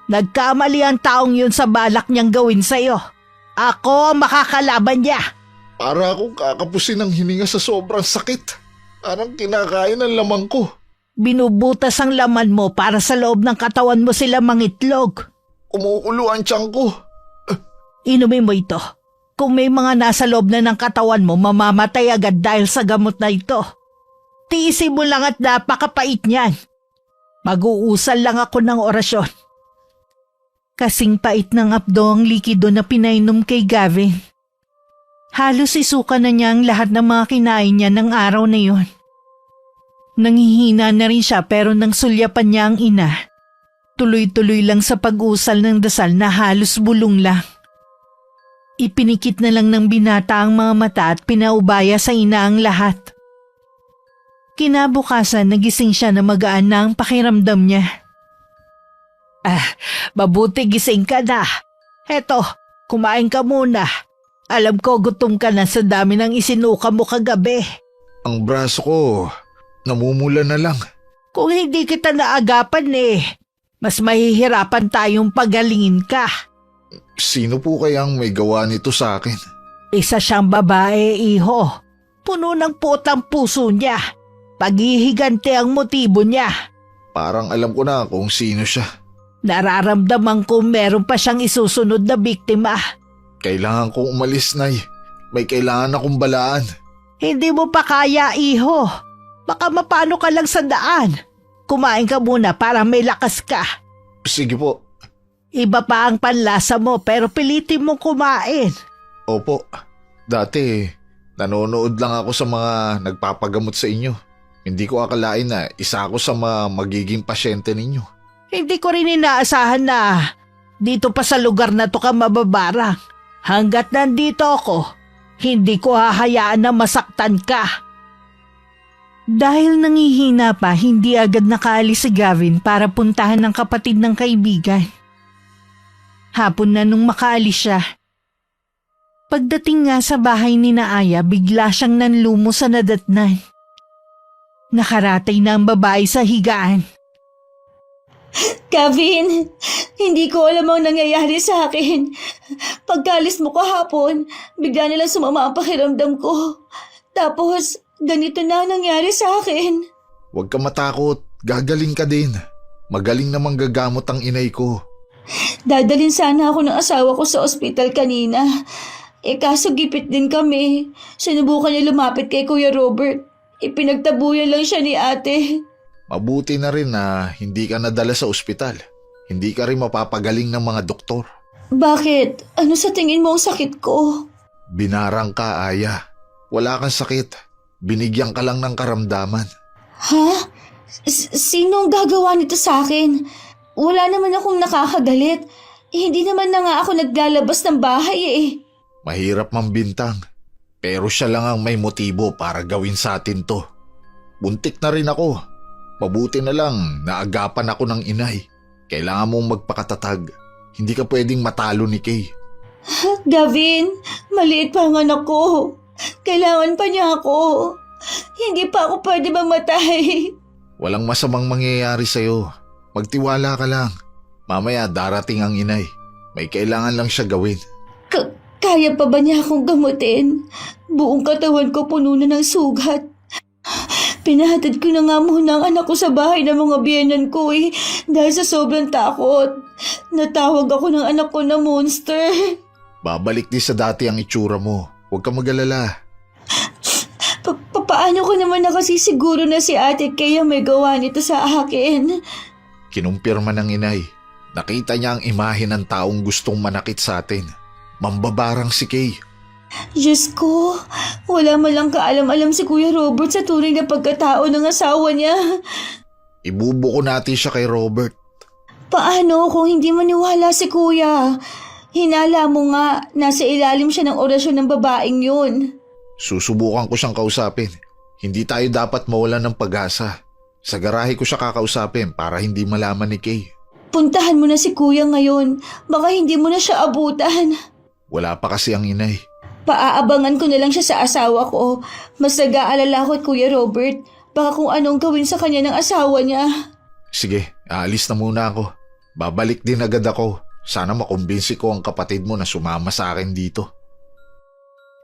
Nagkamali ang taong yun sa balak niyang gawin sa'yo. Ako ang makakalaban niya. Para akong kakapusin ng hininga sa sobrang sakit. Parang kinakain ang lamang ko. Binubutas ang laman mo para sa loob ng katawan mo sila mangitlog. Kumukulo ang tiyan ko. Inumin mo ito. Kung may mga nasa loob na ng katawan mo, mamamatay agad dahil sa gamot na ito. Tiisin mo lang at napakapait niyan. Mag-uusal lang ako ng orasyon. Kasing pait ng apdo ang likido na pinainom kay Gavin. Halos isuka na niya ang lahat ng mga kinain niya ng araw na yun. Nangihina na rin siya pero nang sulyapan niya ang ina. Tuloy-tuloy lang sa pag-usal ng dasal na halos bulong lang. Ipinikit na lang ng binata ang mga mata at pinaubaya sa ina ang lahat. Kinabukasan nagising siya na magaan na ang pakiramdam niya. Mabuti gising ka na. Heto, kumain ka muna. Alam ko gutom ka na sa dami ng isinuka mo kagabi. Ang braso ko, namumula na lang. Kung hindi kita naagapan mas mahihirapan tayong pagalingin ka. Sino po kayang may gawa nito sa akin? Isa siyang babae, iho. Puno ng putang puso niya. Paghihigante ang motibo niya. Parang alam ko na kung sino siya. Nararamdaman ko meron pa siyang isusunod na biktima. Kailangan kong umalis, Nay. May kailangan akong balaan. Hindi mo pa kaya, iho. Baka mapano ka lang sa daan. Kumain ka muna para may lakas ka. Sige po. Iba pa ang panlasa mo pero pilitin mong kumain. Opo. Dati, Nanonood lang ako sa mga nagpapagamot sa inyo. Hindi ko akalain na isa ako sa mga magiging pasyente ninyo. Hindi ko rin inaasahan na dito pa sa lugar na to ka mababarang. Hanggat nandito ako, hindi ko hahayaan na masaktan ka. Dahil nangihina pa, hindi agad nakaalis si Gavin para puntahan ng kapatid ng kaibigan. Hapon na nung makaalis siya. Pagdating nga sa bahay ni Aya, bigla siyang nanlumo sa nadatnan. Nakaratay na ang babae sa higaan. Gavin, hindi ko alam ang nangyayari sa akin. Pagkalis mo kahapon, bigla nilang sumama ang pakiramdam ko. Tapos, ganito na ang nangyari sa akin. Huwag ka matakot, gagaling ka din. Magaling namang gagamot ang inay ko. Dadalhin sana ako ng asawa ko sa ospital kanina. Kaso gipit din kami. Sinubukan niya lumapit kay Kuya Robert. Ipinagtabuyan lang siya ni ate. Mabuti na rin na hindi ka nadala sa ospital. Hindi ka rin mapapagaling ng mga doktor. Bakit? Ano sa tingin mo ang sakit ko? Binarang ka, Aya. Wala kang sakit. Binigyan ka lang ng karamdaman. Ha? Sino ang gagawa nito sa akin? Wala naman akong nakakagalit. Hindi naman na nga ako naglalabas ng bahay eh. Mahirap mambintang. Pero siya lang ang may motibo para gawin sa atin to. Buntik na rin ako. Mabuti na lang naagapan ako ng inay. Kailangan mong magpakatatag. Hindi ka pwedeng matalo ni Kay. Gavin, maliit pa ang anak ko. Kailangan pa niya ako. Hindi pa ako pwede mamatay. Walang masamang mangyayari sa'yo. Magtiwala ka lang. Mamaya darating ang inay. May kailangan lang siya gawin. Kaya pa ba niya akong gamutin? Buong katawan ko puno na ng sugat. Pinahatid ko na nga muna ang anak ko sa bahay ng mga biyenan ko dahil sa sobrang takot. Natawag ako ng anak ko na monster. Babalik din sa dati ang itsura mo. Huwag ka mag-alala. Paano ko naman nakasisiguro na si ate kaya may gawa nito sa akin? Kinumpirma ng inay. Nakita niya ang imahe ng taong gustong manakit sa atin. Mambabarang si Kay. Diyos ko, wala man lang kaalam-alam si Kuya Robert sa tunay na pagkatao ng asawa niya. Ibubuko natin siya kay Robert. Paano kung hindi maniwala si Kuya? Hinala mo nga, nasa ilalim siya ng orasyon ng babaeng yun. Susubukan ko siyang kausapin. Hindi tayo dapat mawalan ng pag-asa. Sa garahe ko siya kakausapin para hindi malaman ni Kay. Puntahan mo na si Kuya ngayon. Baka hindi mo na siya abutan. Wala pa kasi ang inay. Paaabangan ko na lang siya sa asawa ko. Mas nag-aalala ko at Kuya Robert. Baka kung anong gawin sa kanya ng asawa niya. Sige, aalis na muna ako. Babalik din agad ako. Sana makumbinsi ko ang kapatid mo na sumama sa akin dito.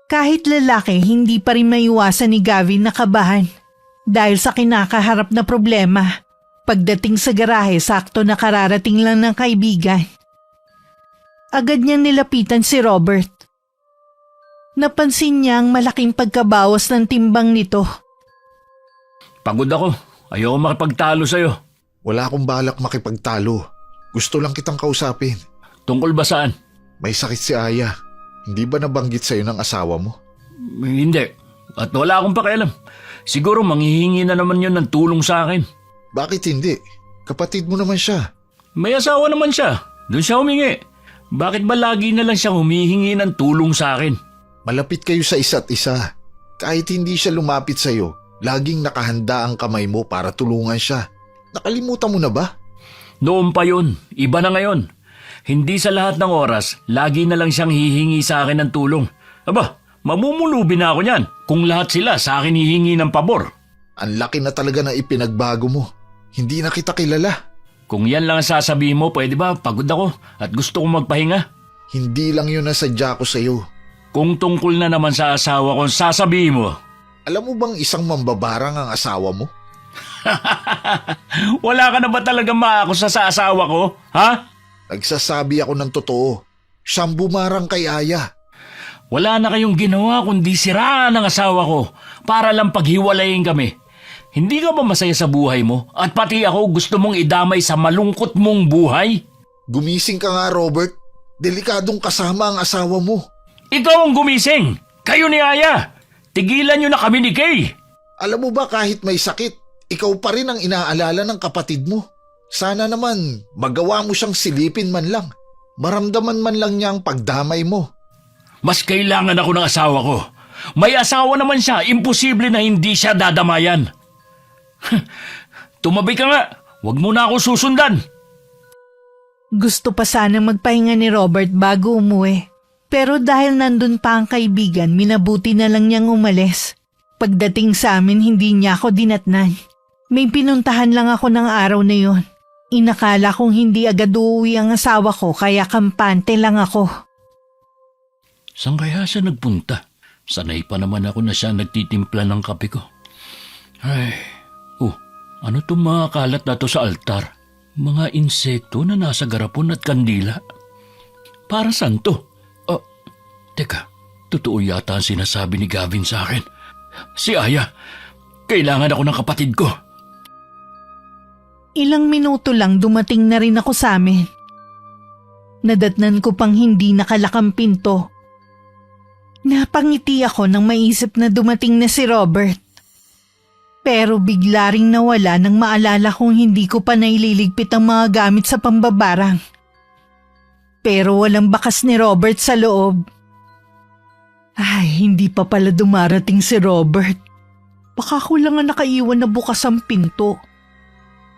Kahit lalaki, hindi pa rin maiwasan ni Gavin na kabahan. Dahil sa kinakaharap na problema. Pagdating sa garahe, sakto na kararating lang ng kaibigan. Agad niyang nilapitan si Robert. Napansin niya ang malaking pagkabawas ng timbang nito. Pagod ako. Ayoko makipagtalo sa'yo. Wala akong balak makipagtalo. Gusto lang kitang kausapin. Tungkol ba saan? May sakit si Aya. Hindi ba nabanggit sa'yo ng asawa mo? Hindi. At wala akong pakialam. Siguro manghihingi na naman yun ng tulong sa akin. Bakit hindi? Kapatid mo naman siya. May asawa naman siya. Doon siya humingi. Bakit ba lagi na lang siyang humihingi ng tulong sa akin? Malapit kayo sa isa't isa. Kahit hindi siya lumapit sa'yo, laging nakahanda ang kamay mo para tulungan siya. Nakalimutan mo na ba? Noon pa yun. Iba na ngayon. Hindi sa lahat ng oras, lagi na lang siyang hihingi sa akin ng tulong. Aba, mamumulubi na ako niyan kung lahat sila sa akin hihingi ng pabor. Ang laki na talaga na ipinagbago mo. Hindi na kita kilala. Kung yan lang ang sasabihin mo, pwede ba? Pagod ako at gusto kong magpahinga. Hindi lang yun ang sadya ko sa'yo. Kung tungkol na naman sa asawa ko, sasabihin mo. Alam mo bang isang mambabarang ang asawa mo? Wala ka na ba talaga maakusa sa asawa ko? Ha? Nagsasabi ako ng totoo. Siyang bumarang kay Aya. Wala na kayong ginawa kundi siraan ang asawa ko para lang paghiwalayin kami. Hindi ka ba masaya sa buhay mo? At pati ako gusto mong idamay sa malungkot mong buhay? Gumising ka nga, Robert. Delikadong kasama ang asawa mo. Ikaw ang gumising! Kayo ni Aya! Tigilan niyo na kami ni Kay! Alam mo ba kahit may sakit, ikaw pa rin ang inaalala ng kapatid mo. Sana naman magawa mo siyang silipin man lang. Maramdaman man lang niya ang pagdamay mo. Mas kailangan ako ng asawa ko. May asawa naman siya, imposible na hindi siya dadamayan. Tumabi ka nga, huwag mo na ako susundan. Gusto pa sana magpahinga ni Robert bago umuwi. Pero dahil nandun pa ang kaibigan, minabuti na lang niyang umalis. Pagdating sa amin, hindi niya ako dinatnan. May pinuntahan lang ako ng araw na yon. Inakala kong hindi agad uuwi ang asawa ko kaya kampante lang ako. Saan kaya siya nagpunta? Sanay pa naman ako na siya nagtitimpla ng kape ko. Ay, ano itong mga kalat na to sa altar? Mga insekto na nasa garapon at kandila. Para saan to? Teka, totoo yata ang sinasabi ni Gavin sa akin. Si Aya, kailangan ako ng kapatid ko. Ilang minuto lang dumating na rin ako sa amin. Nadatnan ko pang hindi nakalakang pinto. Napangiti ako nang maisip na dumating na si Robert. Pero bigla ring nawala nang maalala kong hindi ko pa naililigpit ang mga gamit sa pambabarang. Pero walang bakas ni Robert sa loob. Ay, hindi pa pala dumarating si Robert. Baka ko lang ang nakaiwan na bukas ang pinto.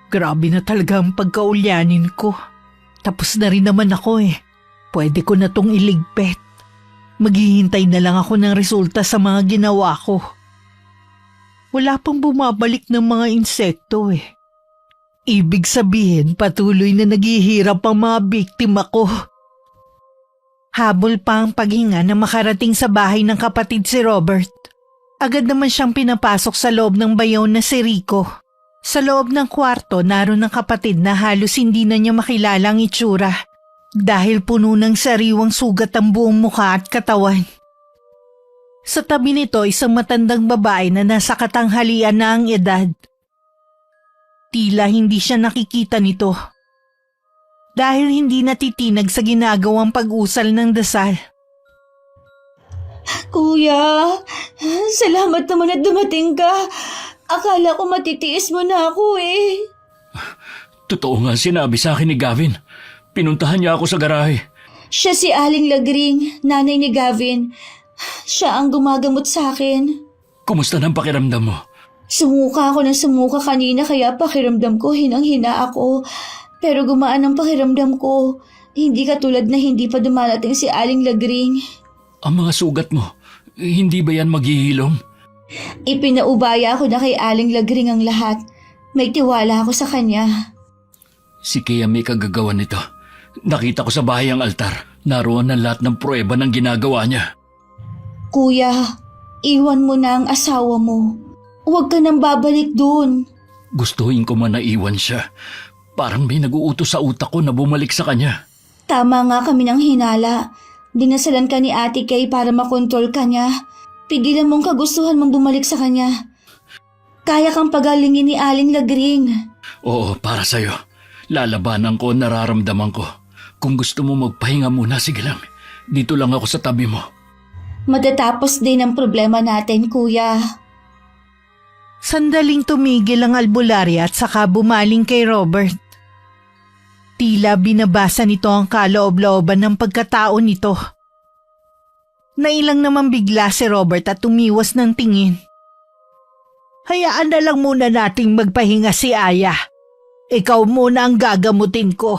Grabe na talaga ang pagkaulyanin ko. Tapos na rin naman ako eh. Pwede ko na tong iligpit. Maghihintay na lang ako ng resulta sa mga ginawa ko. Wala pang bumabalik ng mga insekto eh. Ibig sabihin patuloy na naghihirap ang mga biktima ko. Habol pa ang paghinga na makarating sa bahay ng kapatid si Robert. Agad naman siyang pinapasok sa loob ng bayaw na si Rico. Sa loob ng kwarto naroon ang kapatid na halos hindi na niya makilala ang itsura dahil puno ng sariwang sugat ang buong mukha at katawan. Sa tabi nito isang matandang babae na nasa katanghalian na ang edad. Tila hindi siya nakikita nito. Dahil hindi natitinag sa ginagawang pag-usal ng dasal. Kuya, salamat naman at dumating ka. Akala ko matitiis mo na ako eh. Totoo nga sinabi sa akin ni Gavin. Pinuntahan niya ako sa garahe. Siya si Aling Lagring, nanay ni Gavin. Siya ang gumagamot sa akin. Kumusta ng pakiramdam mo? Sumuka ako ng sumuka kanina kaya pakiramdam ko hinang-hina ako. Pero gumaan ang pakiramdam ko. Hindi katulad na hindi pa dumarating si Aling Lagring. Ang mga sugat mo, hindi ba yan maghihilom? Ipinaubaya ako na kay Aling Lagring ang lahat. May tiwala ako sa kanya. Si Kea may kagagawan nito. Nakita ko sa bahay ang altar. Naroon ang lahat ng pruweba ng ginagawa niya. Kuya, iwan mo na ang asawa mo. Huwag ka nang babalik dun. Gustuhin ko man na iwan siya. Parang may nag-uutos sa utak ko na bumalik sa kanya. Tama nga kami ng hinala. Dinasalan ka ni Ate Kay para makontrol ka niya. Pigilan mong kagustuhan mong bumalik sa kanya. Kaya kang pagalingin ni Aling Lagring. Oo, para sa'yo. Lalabanan ko ang nararamdaman ko. Kung gusto mo magpahinga muna, sige lang. Dito lang ako sa tabi mo. Matatapos din ang problema natin, Kuya. Sandaling tumigil ang albularya at saka bumaling kay Robert. Tila binabasa nito ang kaloob-looban ng pagkatao nito. Nailang naman bigla si Robert at tumiwas ng tingin. Hayaan na lang muna nating magpahinga si Aya. Ikaw muna ang gagamutin ko.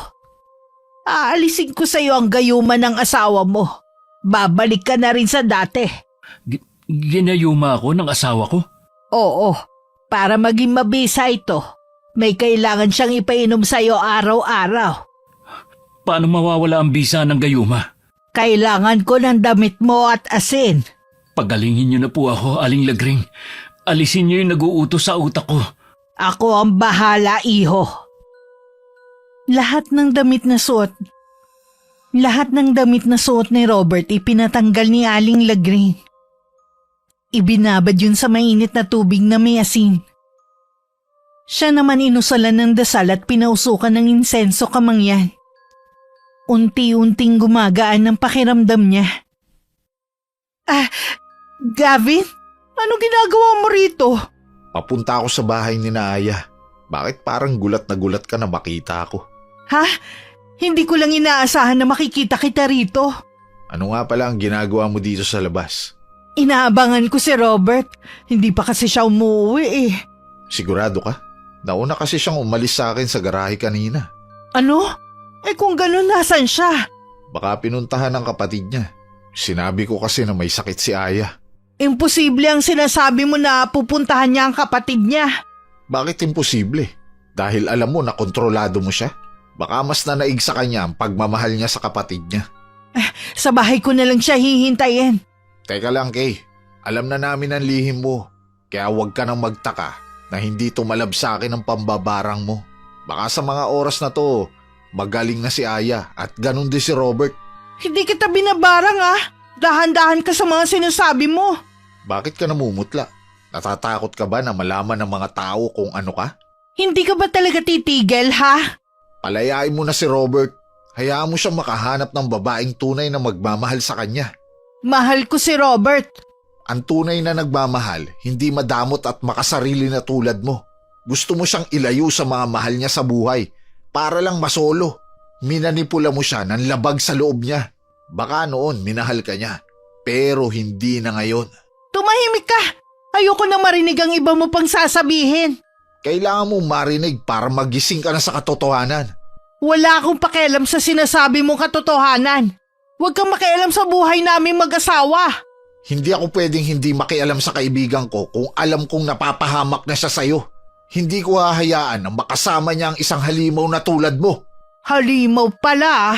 Aalisin ko sa iyo ang gayuma ng asawa mo. Babalik ka na rin sa dati. Ginayuma ako ng asawa ko? Oo, para maging mabisa ito. May kailangan siyang ipainom sa iyo araw-araw. Paano mawawala ang bisa ng gayuma? Kailangan ko ng damit mo at asin. Pagalingin niyo na po ako, Aling Lagring. Alisin niyo yung nag-uutos sa utak ko. Ako ang bahala, iho. Lahat ng damit na suot ni Robert ipinatanggal ni Aling Lagring. Ibinabad yun sa mainit na tubig na may asin. Siya naman inusalan ng dasal at pinausukan ng insenso kamangyan. Unti-unting gumagaan ang pakiramdam niya. Gavin? Ano ginagawa mo rito? Papunta ako sa bahay ni na Aya. Bakit parang gulat ka na makita ako? Ha? Hindi ko lang inaasahan na makikita kita rito. Ano nga pala ang ginagawa mo dito sa labas? Inaabangan ko si Robert. Hindi pa kasi siya umuwi eh. Sigurado ka? Nauna kasi siyang umalis sa akin sa garahe kanina. Ano? Eh kung ganun, nasan siya? Baka pinuntahan ng kapatid niya. Sinabi ko kasi na may sakit si Aya. Imposible ang sinasabi mo na pupuntahan niya ang kapatid niya. Bakit imposible? Dahil alam mo na kontrolado mo siya? Baka mas nanaig sa kanya ang pagmamahal niya sa kapatid niya. Sa bahay ko na lang siya hihintayin. Teka lang, Kay. Alam na namin ang lihim mo. Kaya huwag ka nang magtaka na hindi tumalab sa akin ang pambabarang mo. Baka sa mga oras na to, magaling na si Aya at ganun din si Robert. Hindi kita binabarang ah. Dahan-dahan ka sa mga sinasabi mo. Bakit ka namumutla? Natatakot ka ba na malaman ng mga tao kung ano ka? Hindi ka ba talaga titigil ha? Palayain mo na si Robert. Hayaan mo siyang makahanap ng babaeng tunay na magmamahal sa kanya. Mahal ko si Robert. Ang tunay na nagmamahal, hindi madamot at makasarili na tulad mo. Gusto mo siyang ilayo sa mga mahal niya sa buhay para lang masolo. Minanipula mo siya ng labag sa loob niya. Baka noon minahal ka niya, pero hindi na ngayon. Tumahimik ka. Ayoko na marinig ang iba mo pang sasabihin. Kailangan mo marinig para magising ka na sa katotohanan. Wala akong pakialam sa sinasabi mong katotohanan. Huwag kang makialam sa buhay naming mag-asawa. Hindi ako pwedeng hindi makialam sa kaibigan ko kung alam kong napapahamak na siya sa'yo. Hindi ko hahayaan na makasama niya ang isang halimaw na tulad mo. Halimaw pala.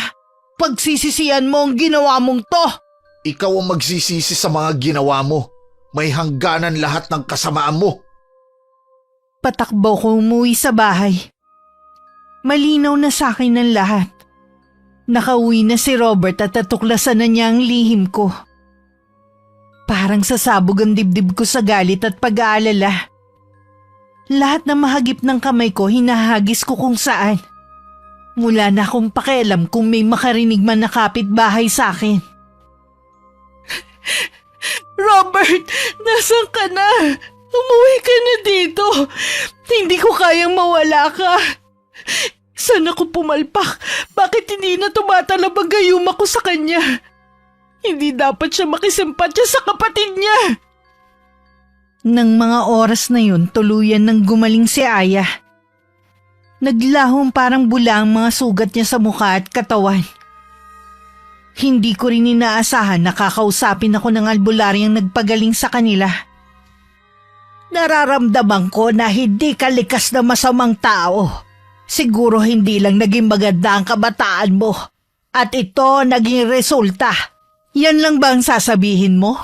Pagsisisihan mo ang ginawa mong to. Ikaw ang magsisisi sa mga ginawa mo. May hangganan lahat ng kasamaan mo. Patakbo ko umuwi sa bahay. Malinaw na sa akin ang lahat. Nakauwi na si Robert at natuklasan na niya ang lihim ko. Parang sasabog ang dibdib ko sa galit at pag-aalala. Lahat na mahagip ng kamay ko hinahagis ko kung saan. Wala na akong pakialam kung may makarinig man na kapitbahay sa akin. Robert, nasan ka na? Umuwi ka na dito. Hindi ko kayang mawala ka. Saan ako pumalpak? Bakit hindi na tumatalab ang gayuma ko sa kanya? Hindi dapat siya makisimpatya sa kapatid niya. Nang mga oras na yun, tuluyan nang gumaling si Aya. Naglahong parang bula ang mga sugat niya sa mukha at katawan. Hindi ko rin inaasahan na kakausapin ako ng albularyang nagpagaling sa kanila. Nararamdaman ko na hindi ka likas na masamang tao. Siguro hindi lang naging maganda ang kabataan mo. At ito naging resulta. Yan lang ba ang sasabihin mo?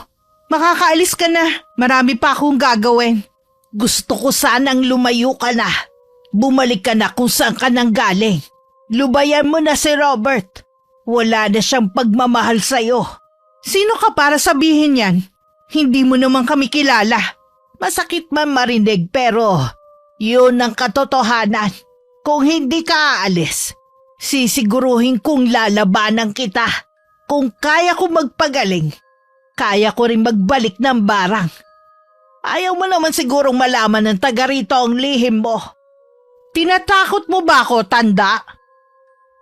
Makakaalis ka na. Marami pa akong gagawin. Gusto ko sanang lumayo ka na. Bumalik ka na kung saan ka nang galing. Lubayan mo na si Robert. Wala na siyang pagmamahal sa'yo. Sino ka para sabihin yan? Hindi mo naman kami kilala. Masakit man marinig pero yun ang katotohanan. Kung hindi ka aalis, sisiguruhin kong lalabanan kita. Kung kaya ko magpagaling, kaya ko rin magbalik ng barang. Ayaw mo naman sigurong malaman ng taga rito ang lihim mo. Tinatakot mo ba ako, tanda?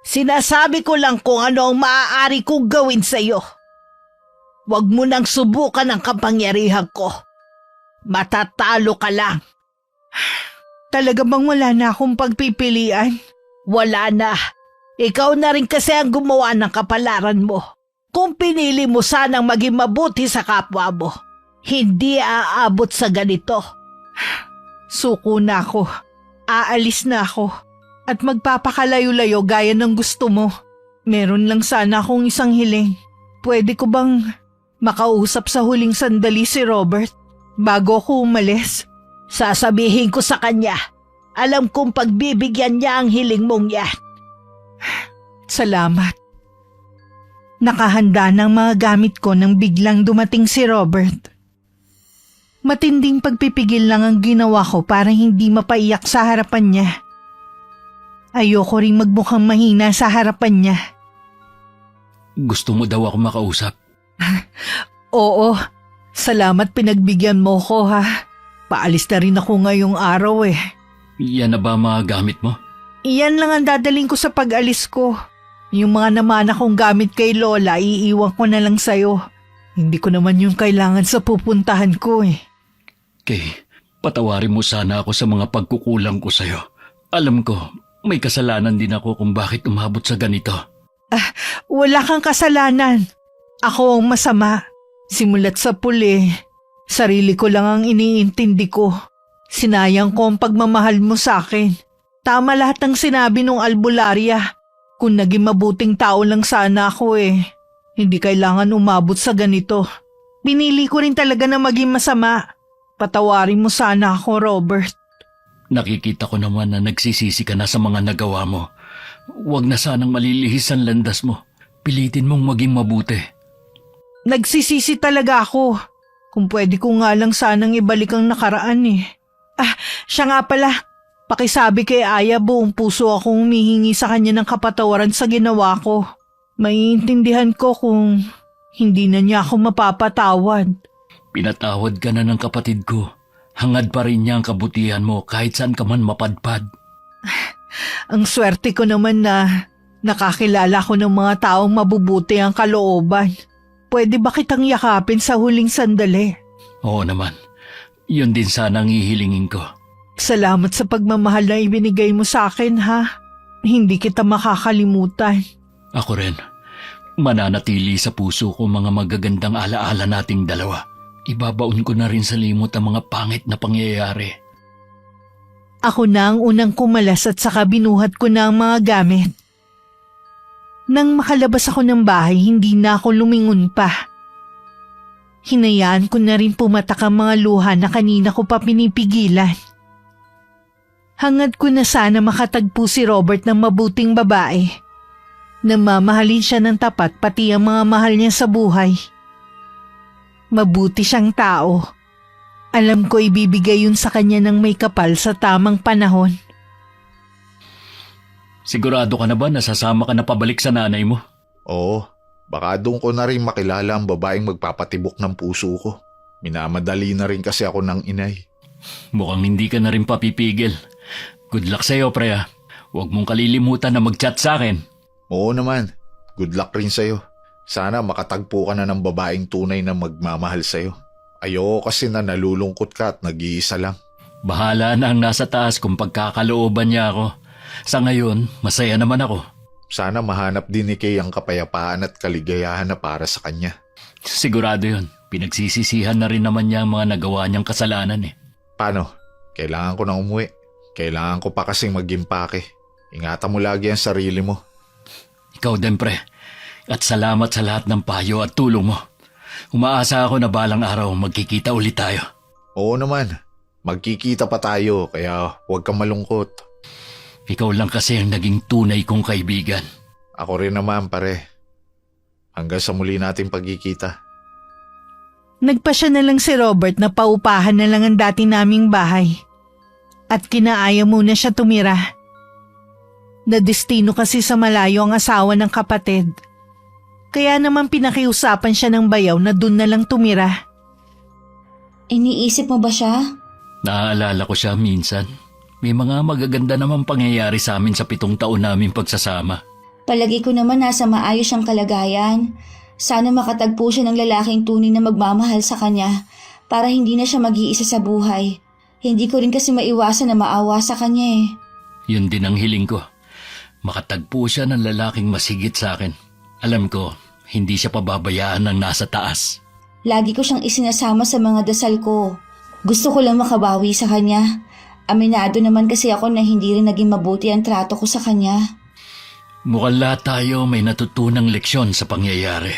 Sinasabi ko lang kung ano ang maaari kong gawin sa iyo. Huwag mo nang subukan ang kapangyarihan ko. Matatalo ka lang. Talaga bang wala na akong pagpipilian? Wala na. Ikaw na rin kasi ang gumawa ng kapalaran mo. Kung pinili mo sanang maging mabuti sa kapwa mo, hindi aabot sa ganito. Suko na ako. Aalis na ako. At magpapakalayo-layo gaya ng gusto mo. Meron lang sana akong isang hiling. Pwede ko bang makausap sa huling sandali si Robert bago ako umalis? Sasabihin ko sa kanya, alam kong pagbibigyan niya ang hiling mong yan. Salamat. Nakahanda ng mga gamit ko nang biglang dumating si Robert. Matinding pagpipigil lang ang ginawa ko para hindi mapaiyak sa harapan niya. Ayoko ring magmukhang mahina sa harapan niya. Gusto mo daw ako makausap? Oo, Salamat pinagbigyan mo ko ha. Paalis na rin ako ngayong araw eh. Yan na ba mga gamit mo? Iyan lang ang dadaling ko sa pag-alis ko. Yung mga naman akong gamit kay Lola, iiwan ko na lang sa'yo. Hindi ko naman yung kailangan sa pupuntahan ko eh. Kay, patawarin mo sana ako sa mga pagkukulang ko sa'yo. Alam ko, may kasalanan din ako kung bakit umabot sa ganito. Wala kang kasalanan. Ako ang masama. Simulat sa puli, sarili ko lang ang iniintindi ko. Sinayang ko ang pagmamahal mo sa akin. Tama lahat ng sinabi nung albularya. Kung naging mabuting tao lang sana ako eh. Hindi kailangan umabot sa ganito. Pinili ko rin talaga na maging masama. Patawarin mo sana ako, Robert. Nakikita ko naman na nagsisisi ka na sa mga nagawa mo. Huwag na sanang malilihis ang landas mo. Pilitin mong maging mabuti. Nagsisisi talaga ako. Kung pwede ko nga lang sanang ibalik ang nakaraan eh. Siya nga pala. Pakisabi kay Aya, buong puso akong humihingi sa kanya ng kapatawaran sa ginawa ko. Maiintindihan ko kung hindi na niya ako mapapatawad. Pinatawad ka na ng kapatid ko. Hangad pa rin niya ang kabutihan mo kahit saan ka man mapadpad. Ang swerte ko naman na nakakilala ko ng mga taong mabubuti ang kalooban. Pwede ba kitang yakapin sa huling sandali? Oo naman. Yun din sana ang ihilingin ko. Salamat sa pagmamahal na ibinigay mo sa akin ha. Hindi kita makakalimutan. Ako rin. Mananatili sa puso ko mga magagandang alaala nating dalawa. Ibabaon ko na rin sa limot ang mga pangit na pangyayari. Ako na ang unang kumalas at saka binuhat ko na ang mga gamit. Nang makalabas ako ng bahay, hindi na ako lumingon pa. Hinayaan ko na rin pumatak ang mga luha na kanina ko pa pinipigilan. Hangad ko na sana makatagpo si Robert ng mabuting babae. Namamahalin siya ng tapat pati ang mga mahal niya sa buhay. Mabuti siyang tao. Alam ko ibibigay yun sa kanya ng may kapal sa tamang panahon. Sigurado ka na ba na sasama ka na pabalik sa nanay mo? Oo, baka doon ko na rin makilala ang babaeng magpapatibok ng puso ko. Minamadali na rin kasi ako ng inay. Mukhang hindi ka na rin papipigil. Good luck sa'yo, pre. Huwag mong kalilimutan na mag-chat sa akin. Oo naman, good luck rin sa'yo. Sana makatagpo ka na ng babaeng tunay na magmamahal sa'yo. Ayoko kasi na nalulungkot ka at nag-iisa lang. Bahala na ang nasa taas kung pagkakalooban niya ako. Sa ngayon, masaya naman ako. Sana mahanap din ni Kay ang kapayapaan at kaligayahan na para sa kanya. Sigurado yun. Pinagsisisihan na rin naman niya ang mga nagawa niyang kasalanan eh. Paano? Kailangan ko nang umuwi. Kailangan ko pa kasing mag-impake. Ingatan mo lagi ang sarili mo. Ikaw din, pre. At salamat sa lahat ng payo at tulong mo. Umaasa ako na balang araw magkikita ulit tayo. Oo naman. Magkikita pa tayo kaya huwag kang malungkot. Ikaw lang kasi ang naging tunay kong kaibigan. Ako rin naman, pare. Hanggang sa muli nating pagkikita. Nagpasya na lang si Robert na paupahan na lang ang dati naming bahay. At kinaaya muna siya tumira. Nadestino kasi sa malayo ang asawa ng kapatid. Kaya naman pinakiusapan siya ng bayaw na dun na lang tumira. Iniisip mo ba siya? Naaalala ko siya minsan. May mga magaganda namang pangyayari sa amin sa 7 taon naming pagsasama. Palagi ko naman nasa maayos siyang kalagayan. Sana makatagpo siya ng lalaking tunay na magmamahal sa kanya para hindi na siya mag-iisa sa buhay. Hindi ko rin kasi maiwasan na maawa sa kanya eh. Yun din ang hiling ko. Makatagpo siya ng lalaking masigit sa akin. Alam ko, hindi siya pababayaan ng nasa taas. Lagi ko siyang isinasama sa mga dasal ko. Gusto ko lang makabawi sa kanya. Aminado naman kasi ako na hindi rin naging mabuti ang trato ko sa kanya. Mukhang lahat tayo may natutunang leksyon sa pangyayari.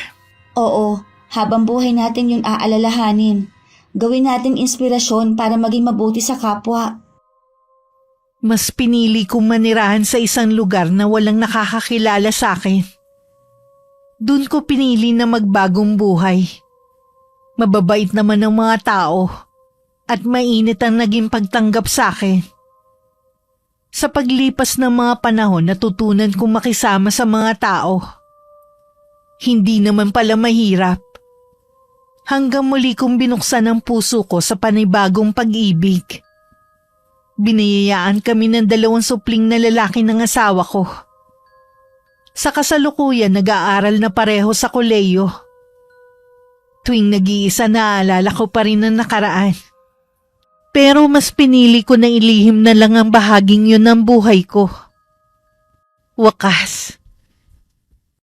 Oo, habang buhay natin yun aalalahanin. Gawin natin inspirasyon para maging mabuti sa kapwa. Mas pinili kong manirahan sa isang lugar na walang nakakakilala sa akin. Doon ko pinili na magbagong buhay. Mababait naman ang mga tao at mainit ang naging pagtanggap sa akin. Sa paglipas ng mga panahon, natutunan kong makisama sa mga tao. Hindi naman pala mahirap. hanggang muli kong binuksan ang puso ko sa panibagong pag-ibig. Biniyayaan kami ng 2 supling na lalaki ng asawa ko. Sa kasalukuyan, nag-aaral na pareho sa koleyo. Tuwing nag-iisa, naaalala ko pa rin ang nakaraan. Pero mas pinili ko na ilihim na lang ang bahaging yun ng buhay ko. Wakas,